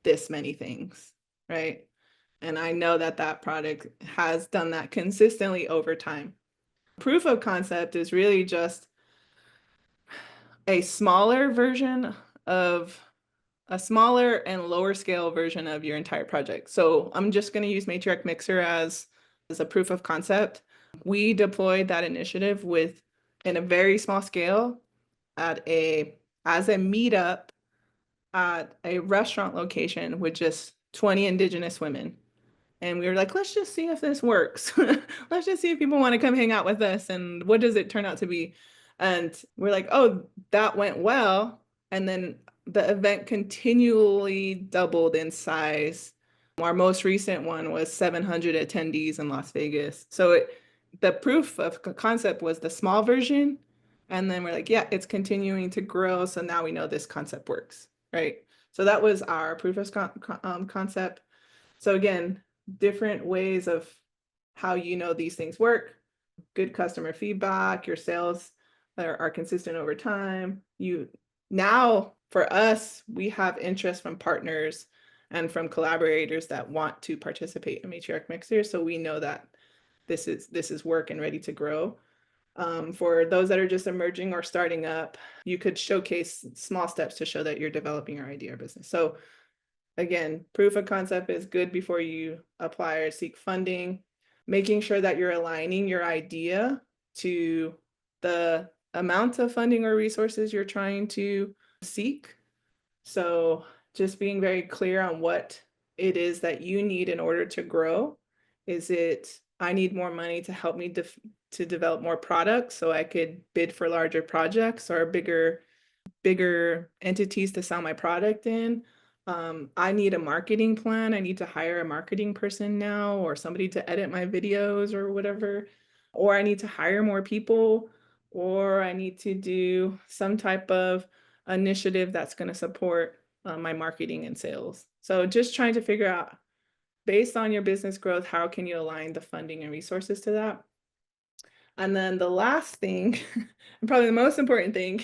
this many things, right? And I know that that product has done that consistently over time. Proof of concept is really just a smaller version of a smaller and lower scale version of your entire project. So I'm just going to use Matriarch Mixer as a proof of concept. We deployed that initiative in a very small scale as a meetup at a restaurant location with just 20 Indigenous women. And we were like, let's just see if this works. Let's just see if people want to come hang out with us and what does it turn out to be. And we're like, oh, that went well. And then the event continually doubled in size. Our most recent one was 700 attendees in Las Vegas. So the proof of concept was the small version. And then we're like, yeah, it's continuing to grow. So now we know this concept works, right? So that was our proof of concept. So again, different ways of how you know these things work. Good customer feedback, your sales are consistent over time. Now for us, we have interest from partners and from collaborators that want to participate in Matriarch Mixer. So we know that this is work and ready to grow. For those that are just emerging or starting up, you could showcase small steps to show that you're developing your idea or business. So again, proof of concept is good before you apply or seek funding, making sure that you're aligning your idea to the amount of funding or resources you're trying to seek. So just being very clear on what it is that you need in order to grow. Is it, I need more money to help me to develop more products so I could bid for larger projects or bigger entities to sell my product in? I need a marketing plan. I need to hire a marketing person now or somebody to edit my videos or whatever. Or I need to hire more people, or I need to do some type of initiative that's going to support my marketing and sales. So just trying to figure out, based on your business growth, how can you align the funding and resources to that? And then the last thing, and probably the most important thing,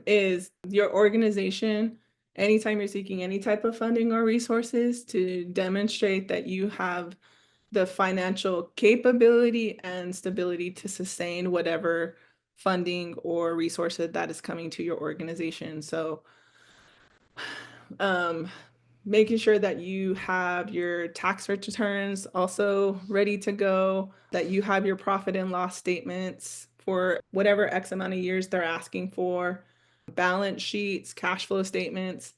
is your organization. Anytime you're seeking any type of funding or resources, to demonstrate that you have the financial capability and stability to sustain whatever funding or resources that is coming to your organization. So making sure that you have your tax returns also ready to go, that you have your profit and loss statements for whatever X amount of years they're asking for, balance sheets, cash flow statements.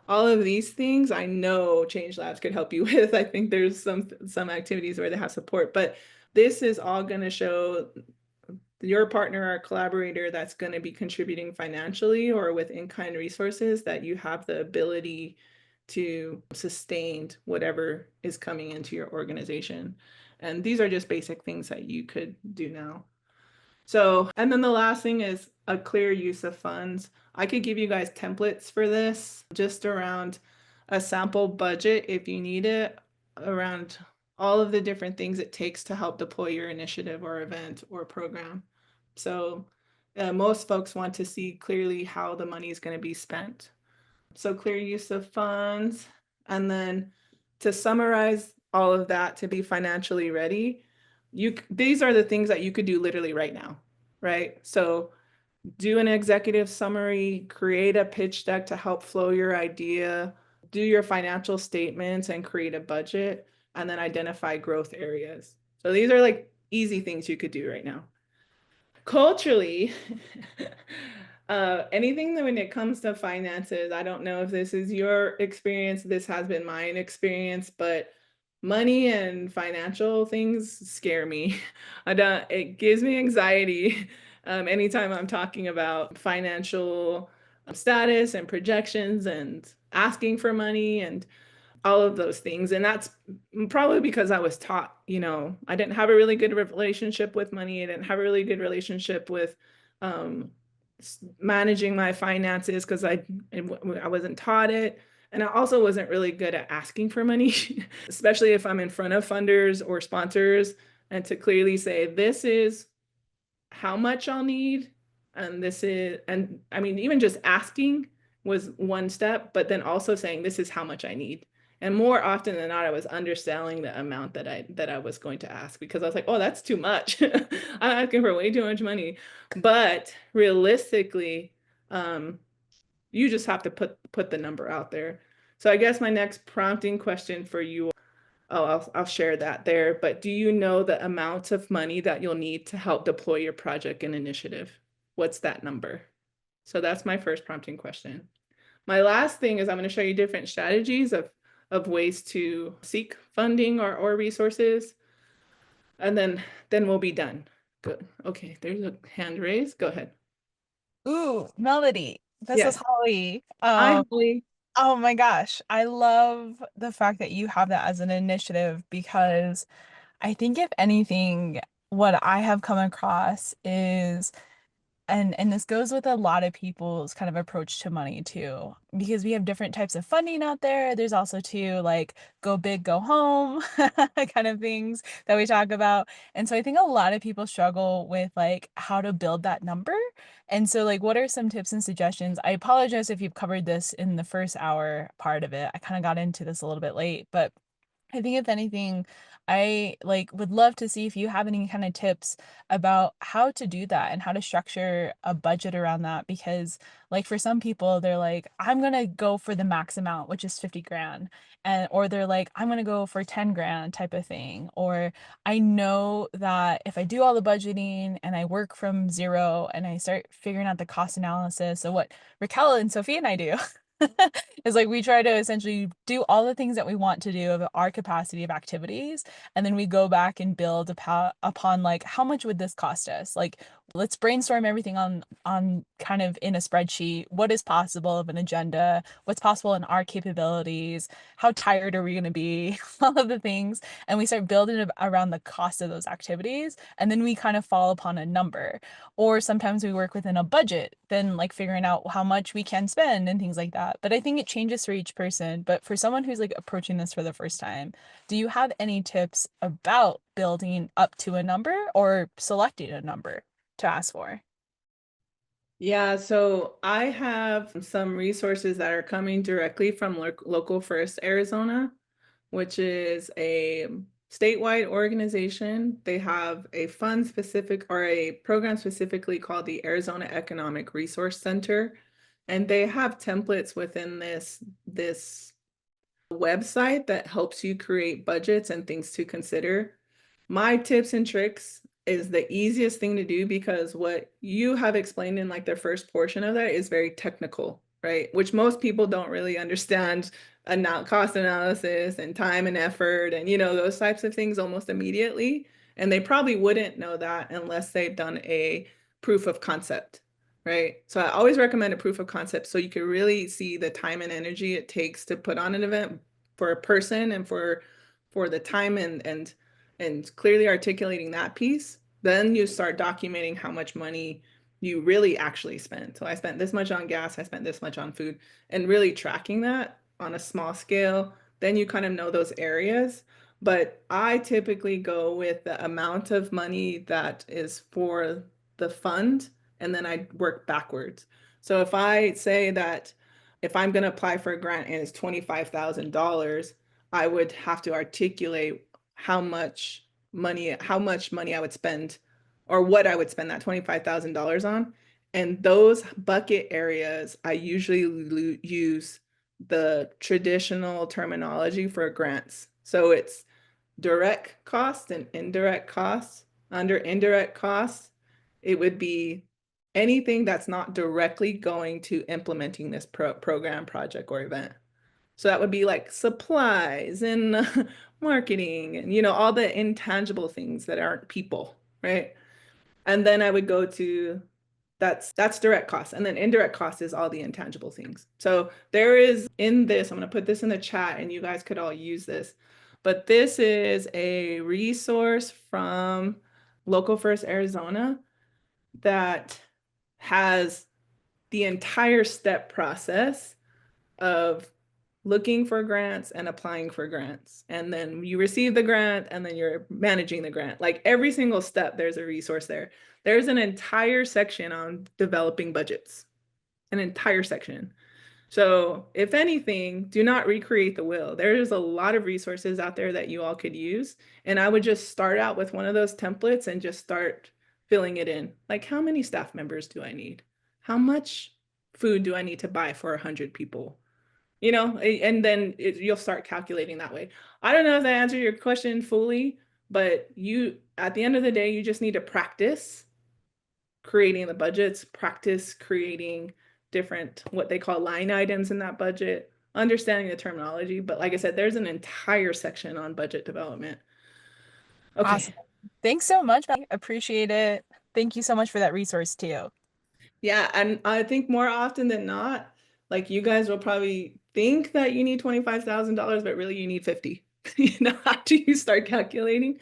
All of these things I know Change Labs could help you with. I think there's some activities where they have support, but this is all going to show your partner or collaborator that's going to be contributing financially or with in-kind resources that you have the ability to sustain whatever is coming into your organization. And these are just basic things that you could do now. So, and then the last thing is a clear use of funds. I could give you guys templates for this, just around a sample budget if you need it, around all of the different things it takes to help deploy your initiative or event or program. So most folks want to see clearly how the money is going to be spent. So clear use of funds. And then to summarize all of that, to be financially ready, these are the things that you could do literally right now, right? So do an executive summary, create a pitch deck to help flow your idea, do your financial statements and create a budget, and then identify growth areas. So these are like easy things you could do right now. Culturally, anything that when it comes to finances, I don't know if this is your experience, this has been my experience, but money and financial things scare me. It gives me anxiety anytime I'm talking about financial status and projections and asking for money and all of those things. And that's probably because I was taught, I didn't have a really good relationship with money. I didn't have a really good relationship with um, managing my finances because I wasn't taught it. And I also wasn't really good at asking for money, especially if I'm in front of funders or sponsors, and to clearly say, this is how much I'll need. And I mean, even just asking was one step, but then also saying, this is how much I need. And more often than not, I was underselling the amount that I was going to ask, because I was like, oh, that's too much. I'm asking for way too much money. But realistically, you just have to put the number out there. So I guess my next prompting question for you, I'll share that there, but do you know the amount of money that you'll need to help deploy your project and initiative? What's that number? So that's my first prompting question. My last thing is I'm going to show you different strategies of ways to seek funding or resources. And then we'll be done. Good. Okay, there's a hand raised. Go ahead. Ooh, Melody, this is Yes. Holly. Hi, Holly. Oh my gosh, I love the fact that you have that as an initiative because I think if anything, what I have come across is and this goes with a lot of people's kind of approach to money too, because we have different types of funding out there. There's also too like go big, go home kind of things that we talk about. And so I think a lot of people struggle with like how to build that number. And so like what are some tips and suggestions? I apologize if you've covered this in the first hour part of it. I kind of got into this a little bit late, but I think if anything, I like would love to see if you have any kind of tips about how to do that and how to structure a budget around that. Because like for some people, they're like, I'm gonna go for the max amount, which is 50 grand. And or they're like, I'm gonna go for 10 grand type of thing. Or I know that if I do all the budgeting and I work from zero and I start figuring out the cost analysis, so what Raquel and Sophie and I do. Is like we try to essentially do all the things that we want to do of our capacity of activities, and then we go back and build upon like how much would this cost us? Like let's brainstorm everything on kind of in a spreadsheet. What is possible of an agenda? What's possible in our capabilities? How tired are we going to be? All of the things, and we start building around the cost of those activities, and then we kind of fall upon a number. Or sometimes we work within a budget, then like figuring out how much we can spend and things like that. But I think it changes for each person. But for someone who's like approaching this for the first time, do you have any tips about building up to a number or selecting a number to ask for? Yeah, so I have some resources that are coming directly from Local First Arizona, which is a statewide organization. They have a fund specific or a program specifically called the Arizona Economic Resource Center. And they have templates within this website that helps you create budgets and things to consider. My tips and tricks is the easiest thing to do, because what you have explained in like the first portion of that is very technical, right? Which most people don't really understand, cost analysis and time and effort and those types of things almost immediately. And they probably wouldn't know that unless they've done a proof of concept, right? So I always recommend a proof of concept so you can really see the time and energy it takes to put on an event for a person and for the time and clearly articulating that piece. Then you start documenting how much money you really actually spent. So I spent this much on gas, I spent this much on food, and really tracking that on a small scale. Then you kind of know those areas. But I typically go with the amount of money that is for the fund, and then I work backwards. So if I say that if I'm going to apply for a grant and it's $25,000, I would have to articulate how much money, how much money I would spend or what I would spend that $25,000 on. And those bucket areas, I usually use the traditional terminology for grants. So it's direct costs and indirect costs. Under indirect costs, it would be anything that's not directly going to implementing this program, project, or event. So that would be like supplies and marketing and, all the intangible things that aren't people, right? And then I would go to that's direct costs. And then indirect cost is all the intangible things. So there is in this, I'm going to put this in the chat and you guys could all use this. But this is a resource from Local First Arizona that has the entire step process of looking for grants and applying for grants. And then you receive the grant and then you're managing the grant. Like every single step, there's a resource there. There's an entire section on developing budgets, an entire section. So if anything, do not recreate the wheel. There's a lot of resources out there that you all could use. And I would just start out with one of those templates and just start filling it in. Like, how many staff members do I need? How much food do I need to buy for 100 people? And then you'll start calculating that way. I don't know if that answered your question fully, but at the end of the day, you just need to practice creating the budgets, practice creating different, what they call line items in that budget, understanding the terminology. But like I said, there's an entire section on budget development. Okay. Awesome. Thanks so much. I appreciate it. Thank you so much for that resource too. Yeah, and I think more often than not, like you guys will probably think that you need $25,000, but really you need 50, after you start calculating.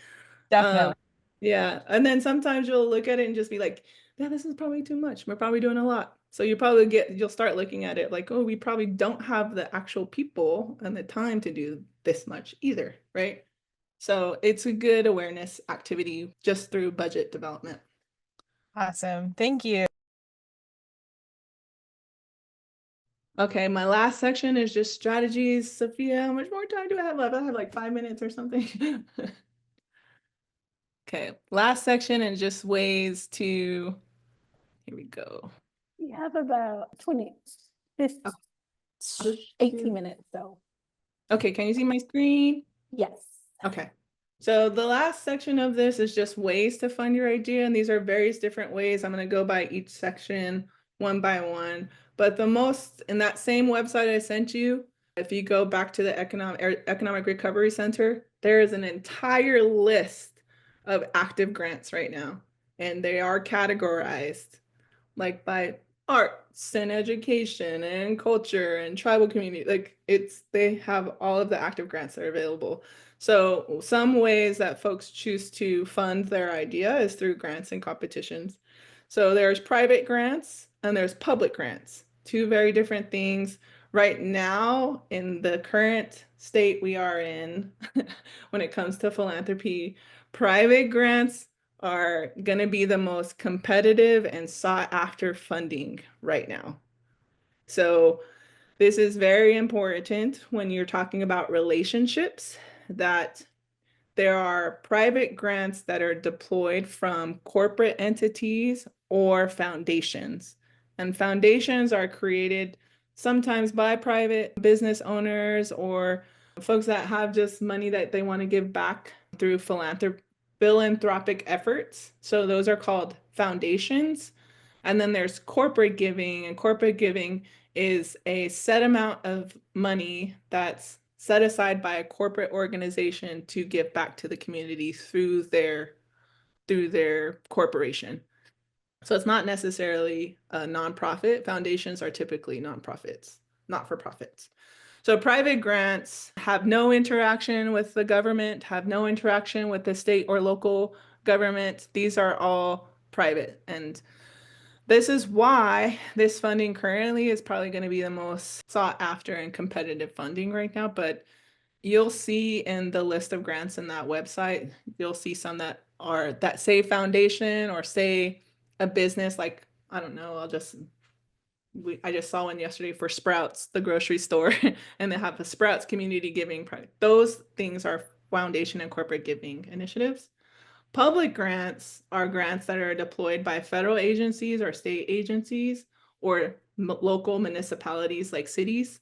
Definitely. Yeah, and then sometimes you'll look at it and just be like, yeah, this is probably too much. We're probably doing a lot. So you'll start looking at it like, oh, we probably don't have the actual people and the time to do this much either, right? So it's a good awareness activity just through budget development. Awesome. Thank you. Okay, my last section is just strategies. Sophia, how much more time do I have left? I have like 5 minutes or something. Okay, last section and just ways to, here we go. You have about 20, 15, Oh, 18 minutes, so okay, can you see my screen? yes. Okay. So the last section of this is just ways to fund your idea, and these are various different ways. I'm going to go by each section one by one. But the most, in that same website I sent you, if you go back to the Economic Recovery Center, there is an entire list of active grants right now, and they are categorized like by arts and education and culture and tribal community. Like they have all of the active grants that are available. So some ways that folks choose to fund their idea is through grants and competitions. So there's private grants and there's public grants, two very different things. Right now, in the current state we are in, when it comes to philanthropy, private grants are going to be the most competitive and sought after funding right now. So this is very important when you're talking about relationships, that there are private grants that are deployed from corporate entities or foundations. And foundations are created sometimes by private business owners or folks that have just money that they want to give back through philanthropic efforts. So those are called foundations. And then there's corporate giving, and corporate giving is a set amount of money that's set aside by a corporate organization to give back to the community through their corporation. So it's not necessarily a nonprofit. Foundations are typically nonprofits, not-for-profits. So private grants have no interaction with the government, have no interaction with the state or local government. These are all private. And this is why this funding currently is probably going to be the most sought after and competitive funding right now. But you'll see in the list of grants in that website, you'll see some that say foundation or say a business, like, I don't know, I just saw one yesterday for Sprouts, the grocery store, and they have a Sprouts community giving project. Those things are foundation and corporate giving initiatives. Public grants are grants that are deployed by federal agencies or state agencies or local municipalities like cities.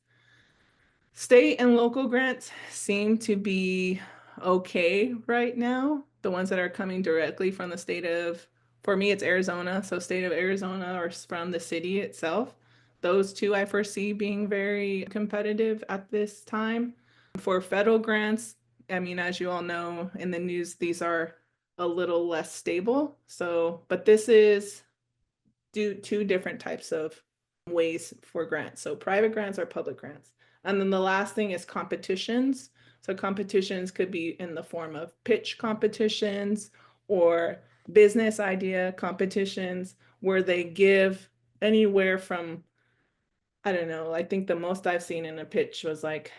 State and local grants seem to be okay right now. The ones that are coming directly from the state of, for me, it's Arizona. So state of Arizona or from the city itself. Those two I foresee being very competitive at this time. For federal grants, I mean, as you all know in the news, these are a little less stable. So, but this is two different types of ways for grants. So private grants or public grants. And then the last thing is competitions. So competitions could be in the form of pitch competitions or business idea competitions where they give anywhere from, I don't know, I think the most I've seen in a pitch was like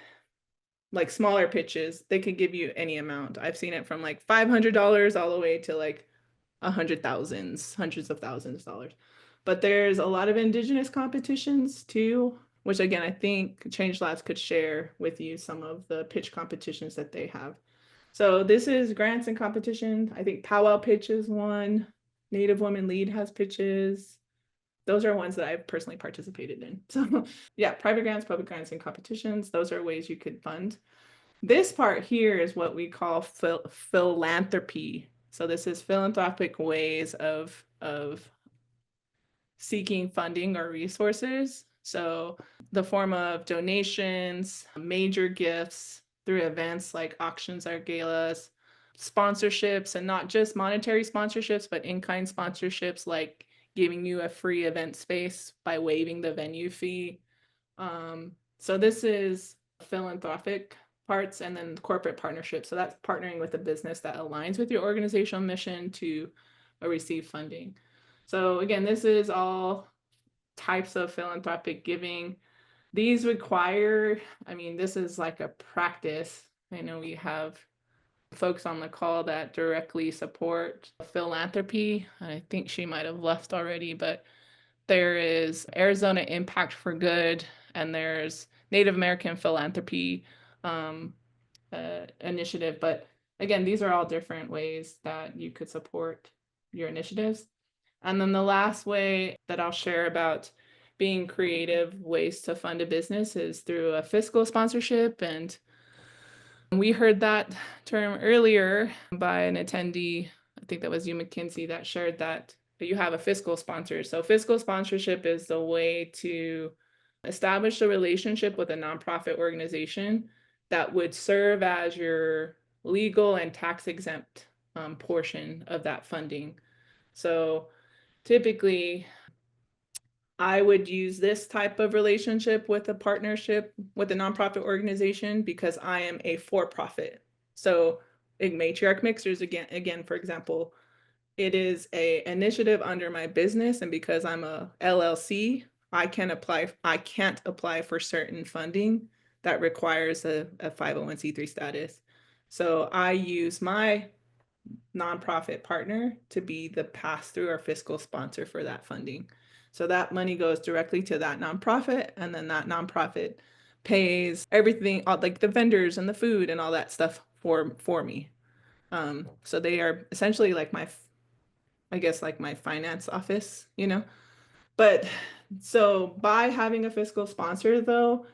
smaller pitches, they could give you any amount. I've seen it from like $500 all the way to like hundreds of thousands of dollars. But there's a lot of Indigenous competitions too, which again, I think Change Labs could share with you some of the pitch competitions that they have. So this is grants and competition. I think Powwow Pitch is one. Native Women Lead has pitches. Those are ones that I've personally participated in. So yeah, private grants, public grants, and competitions. Those are ways you could fund. This part here is what we call philanthropy. So this is philanthropic ways of seeking funding or resources. So the form of donations, major gifts through events like auctions or galas, sponsorships, and not just monetary sponsorships, but in-kind sponsorships like giving you a free event space by waiving the venue fee. So this is philanthropic parts, and then corporate partnerships. So that's partnering with a business that aligns with your organizational mission to receive funding. So again, this is all types of philanthropic giving. These require, I mean, this is like a practice. I know we have folks on the call that directly support philanthropy. I think she might have left already, but there is Arizona Impact for Good, and there's Native American Philanthropy initiative. But again, these are all different ways that you could support your initiatives. And then the last way that I'll share about being creative ways to fund a business is through a fiscal sponsorship. And we heard that term earlier by an attendee, I think that was you, McKinsey, that shared that you have a fiscal sponsor. So fiscal sponsorship is the way to establish a relationship with a nonprofit organization that would serve as your legal and tax exempt portion of that funding. So typically, I would use this type of relationship with a partnership with a nonprofit organization because I am a for-profit. So in Matriarch Mixers, again, for example, it is a initiative under my business, and because I'm a LLC, I can't apply for certain funding that requires a 501c3 status. So I use my nonprofit partner to be the pass-through or fiscal sponsor for that funding. So that money goes directly to that nonprofit, and then that nonprofit pays everything, like the vendors and the food and all that stuff for me. So they are essentially like I guess like my finance office, you know. But so by having a fiscal sponsor though,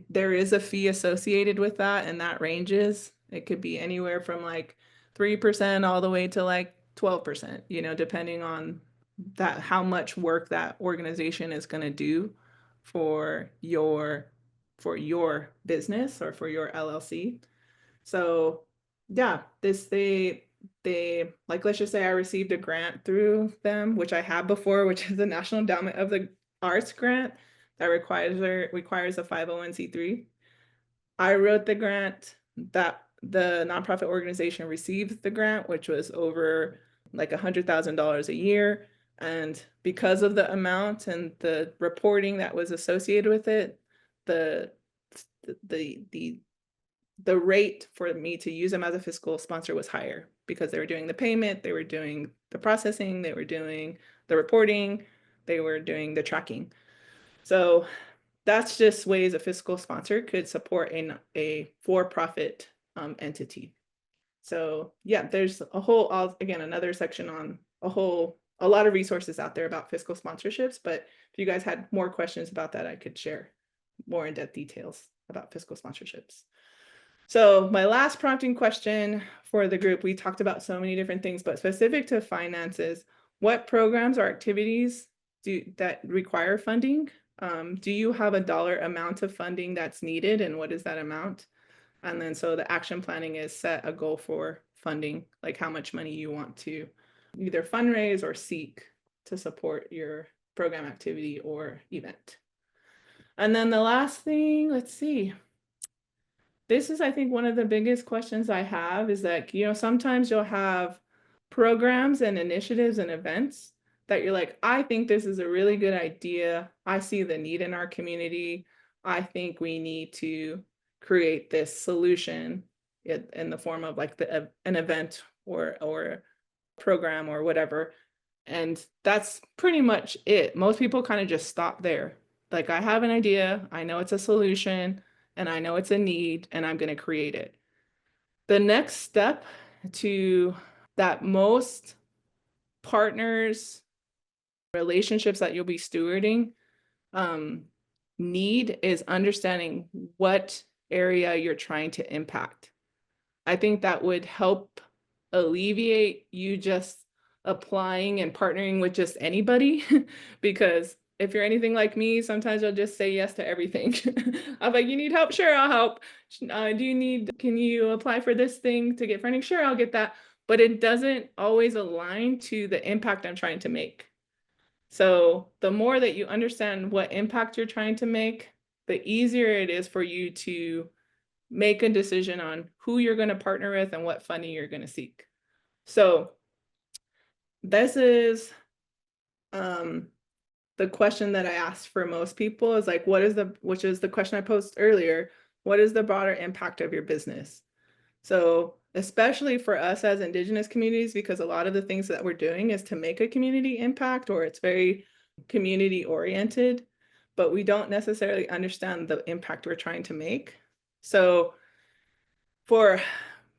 there is a fee associated with that, and that ranges. It could be anywhere from like 3% all the way to like 12%, you know, depending on that how much work that organization is going to do for your business or for your LLC. So yeah, they like, let's just say I received a grant through them, which I have before, which is the National Endowment of the Arts grant that requires a 501c3. I wrote the grant, that the nonprofit organization received the grant, which was over like $100,000 a year. And because of the amount and the reporting that was associated with it, the rate for me to use them as a fiscal sponsor was higher because they were doing the payment, they were doing the processing, they were doing the reporting, they were doing the tracking. So that's just ways a fiscal sponsor could support a for-profit entity. So yeah, there's a whole, again, another section on a lot of resources out there about fiscal sponsorships. But if you guys had more questions about that, I could share more in-depth details about fiscal sponsorships. So my last prompting question for the group, we talked about so many different things, but specific to finances, what programs or activities that require funding? Do you have a dollar amount of funding that's needed, and what is that amount? And then so the action planning is set a goal for funding, like how much money you want to either fundraise or seek to support your program, activity, or event. And then the last thing, let's see. This is, I think, one of the biggest questions I have is that, sometimes you'll have programs and initiatives and events that you're like, I think this is a really good idea. I see the need in our community. I think we need to create this solution in the form of like an event or program or whatever. And that's pretty much it. Most people kind of just stop there. Like, I have an idea, I know it's a solution, and I know it's a need, and I'm going to create it. The next step to that most partners, relationships that you'll be stewarding need is understanding what area you're trying to impact. I think that would help alleviate you just applying and partnering with just anybody because if you're anything like me, sometimes you'll just say yes to everything. I'm like, you need help? Sure, I'll help. Can you apply for this thing to get funding? Sure, I'll get that. But it doesn't always align to the impact I'm trying to make. So the more that you understand what impact you're trying to make, the easier it is for you to make a decision on who you're going to partner with and what funding you're going to seek. So this is the question that I asked for most people is like, which is the question I posed earlier, what is the broader impact of your business? So especially for us as Indigenous communities, because a lot of the things that we're doing is to make a community impact, or it's very community oriented, but we don't necessarily understand the impact we're trying to make. So for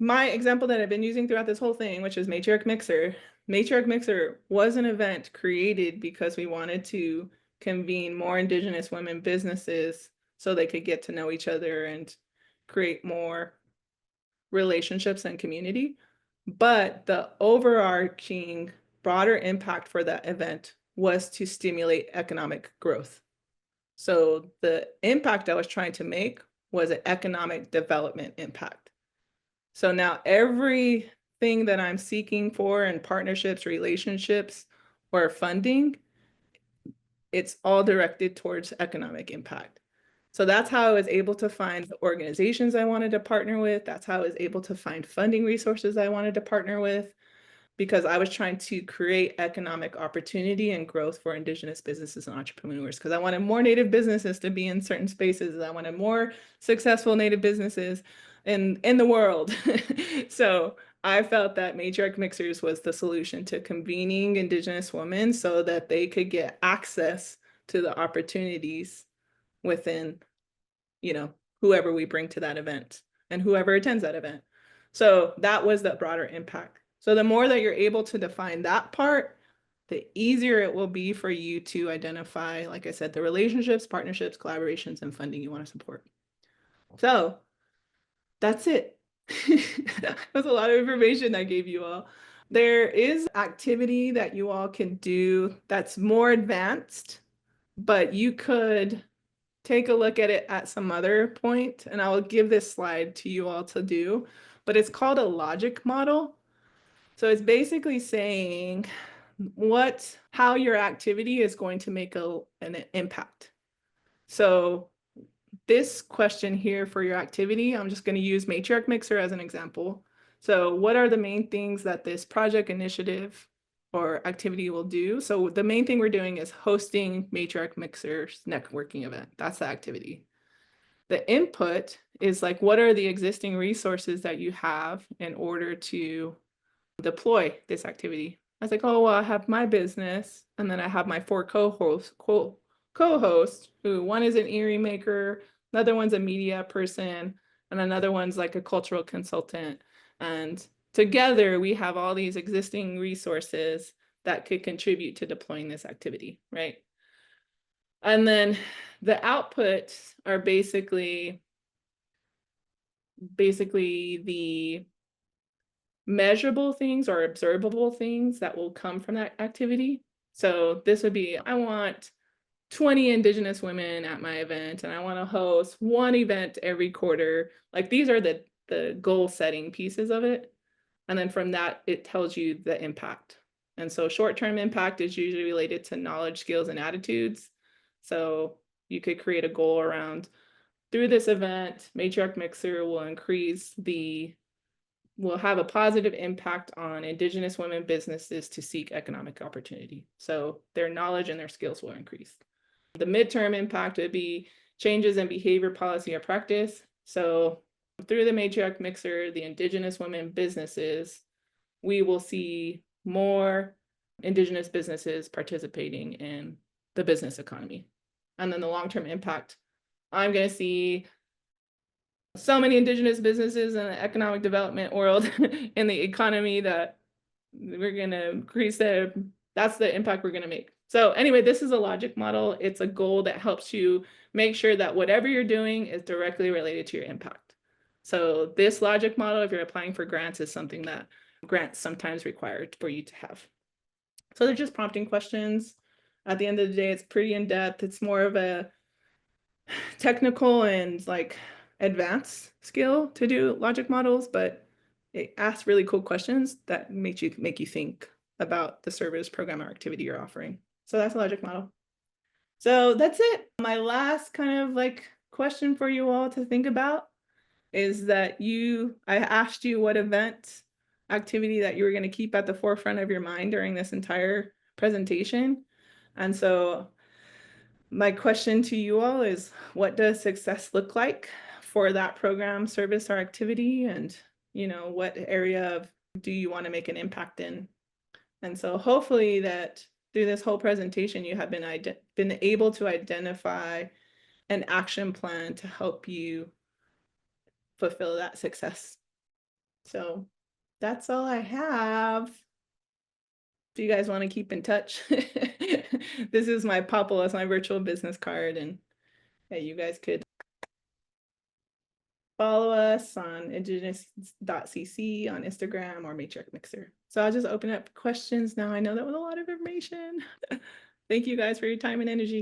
my example that I've been using throughout this whole thing, which is Matriarch Mixer. Matriarch Mixer was an event created because we wanted to convene more Indigenous women businesses so they could get to know each other and create more relationships and community. But the overarching broader impact for that event was to stimulate economic growth. So the impact I was trying to make was an economic development impact. So now everything that I'm seeking for in partnerships, relationships, or funding, it's all directed towards economic impact. So that's how I was able to find the organizations I wanted to partner with. That's how I was able to find funding resources I wanted to partner with, because I was trying to create economic opportunity and growth for Indigenous businesses and entrepreneurs, because I wanted more Native businesses to be in certain spaces. I wanted more successful Native businesses in the world. So I felt that Matriarch Mixers was the solution to convening Indigenous women so that they could get access to the opportunities within, whoever we bring to that event and whoever attends that event. So that was the broader impact. So the more that you're able to define that part, the easier it will be for you to identify, like I said, the relationships, partnerships, collaborations, and funding you want to support. So that's it. That's a lot of information I gave you all. There is activity that you all can do that's more advanced, but you could take a look at it at some other point, and I will give this slide to you all to do, but it's called a logic model. So it's basically saying how your activity is going to make an impact. So this question here for your activity, I'm just going to use Matriarch Mixer as an example. So what are the main things that this project, initiative, or activity will do? So the main thing we're doing is hosting Matriarch Mixer's networking event. That's the activity. The input is like, what are the existing resources that you have in order to deploy this activity? I was like, oh, well, I have my business, and then I have my 4 co-hosts, who one is an earring maker, another one's a media person, and another one's like a cultural consultant. And together we have all these existing resources that could contribute to deploying this activity, right? And then the outputs are basically the measurable things or observable things that will come from that activity. So this would be, I want 20 Indigenous women at my event, and I want to host one event every quarter. Like, these are the goal setting pieces of it. And then from that, it tells you the impact. And so short-term impact is usually related to knowledge, skills, and attitudes. So you could create a goal around, through this event, Matriarch Mixer will have a positive impact on Indigenous women businesses to seek economic opportunity. So their knowledge and their skills will increase. The midterm impact would be changes in behavior, policy, or practice. So through the Matriarch Mixer, the Indigenous women businesses, we will see more Indigenous businesses participating in the business economy. And then the long-term impact, I'm going to see so many Indigenous businesses in the economic development world in the economy that we're going to increase that's the impact we're going to make. So anyway, this is a logic model. It's a goal that helps you make sure that whatever you're doing is directly related to your impact. So this logic model, if you're applying for grants, is something that grants sometimes require for you to have. So they're just prompting questions. At the end of the day, it's pretty in-depth. It's more of a technical and like advanced skill to do logic models, but it asks really cool questions that make you think about the service, program, or activity you're offering. So that's a logic model. So that's it. My last kind of like question for you all to think about is that I asked you what event activity that you were going to keep at the forefront of your mind during this entire presentation. And so my question to you all is, what does success look like for that program, service, or activity? And, what area do you want to make an impact in? And so hopefully that through this whole presentation, you have been able to identify an action plan to help you fulfill that success. So that's all I have. If you guys want to keep in touch, this is my Popple as my virtual business card, and yeah, you guys could follow us on indigenous.cc on Instagram or Matriarch Mixer. So I'll just open up questions now. I know that was a lot of information. Thank you guys for your time and energy.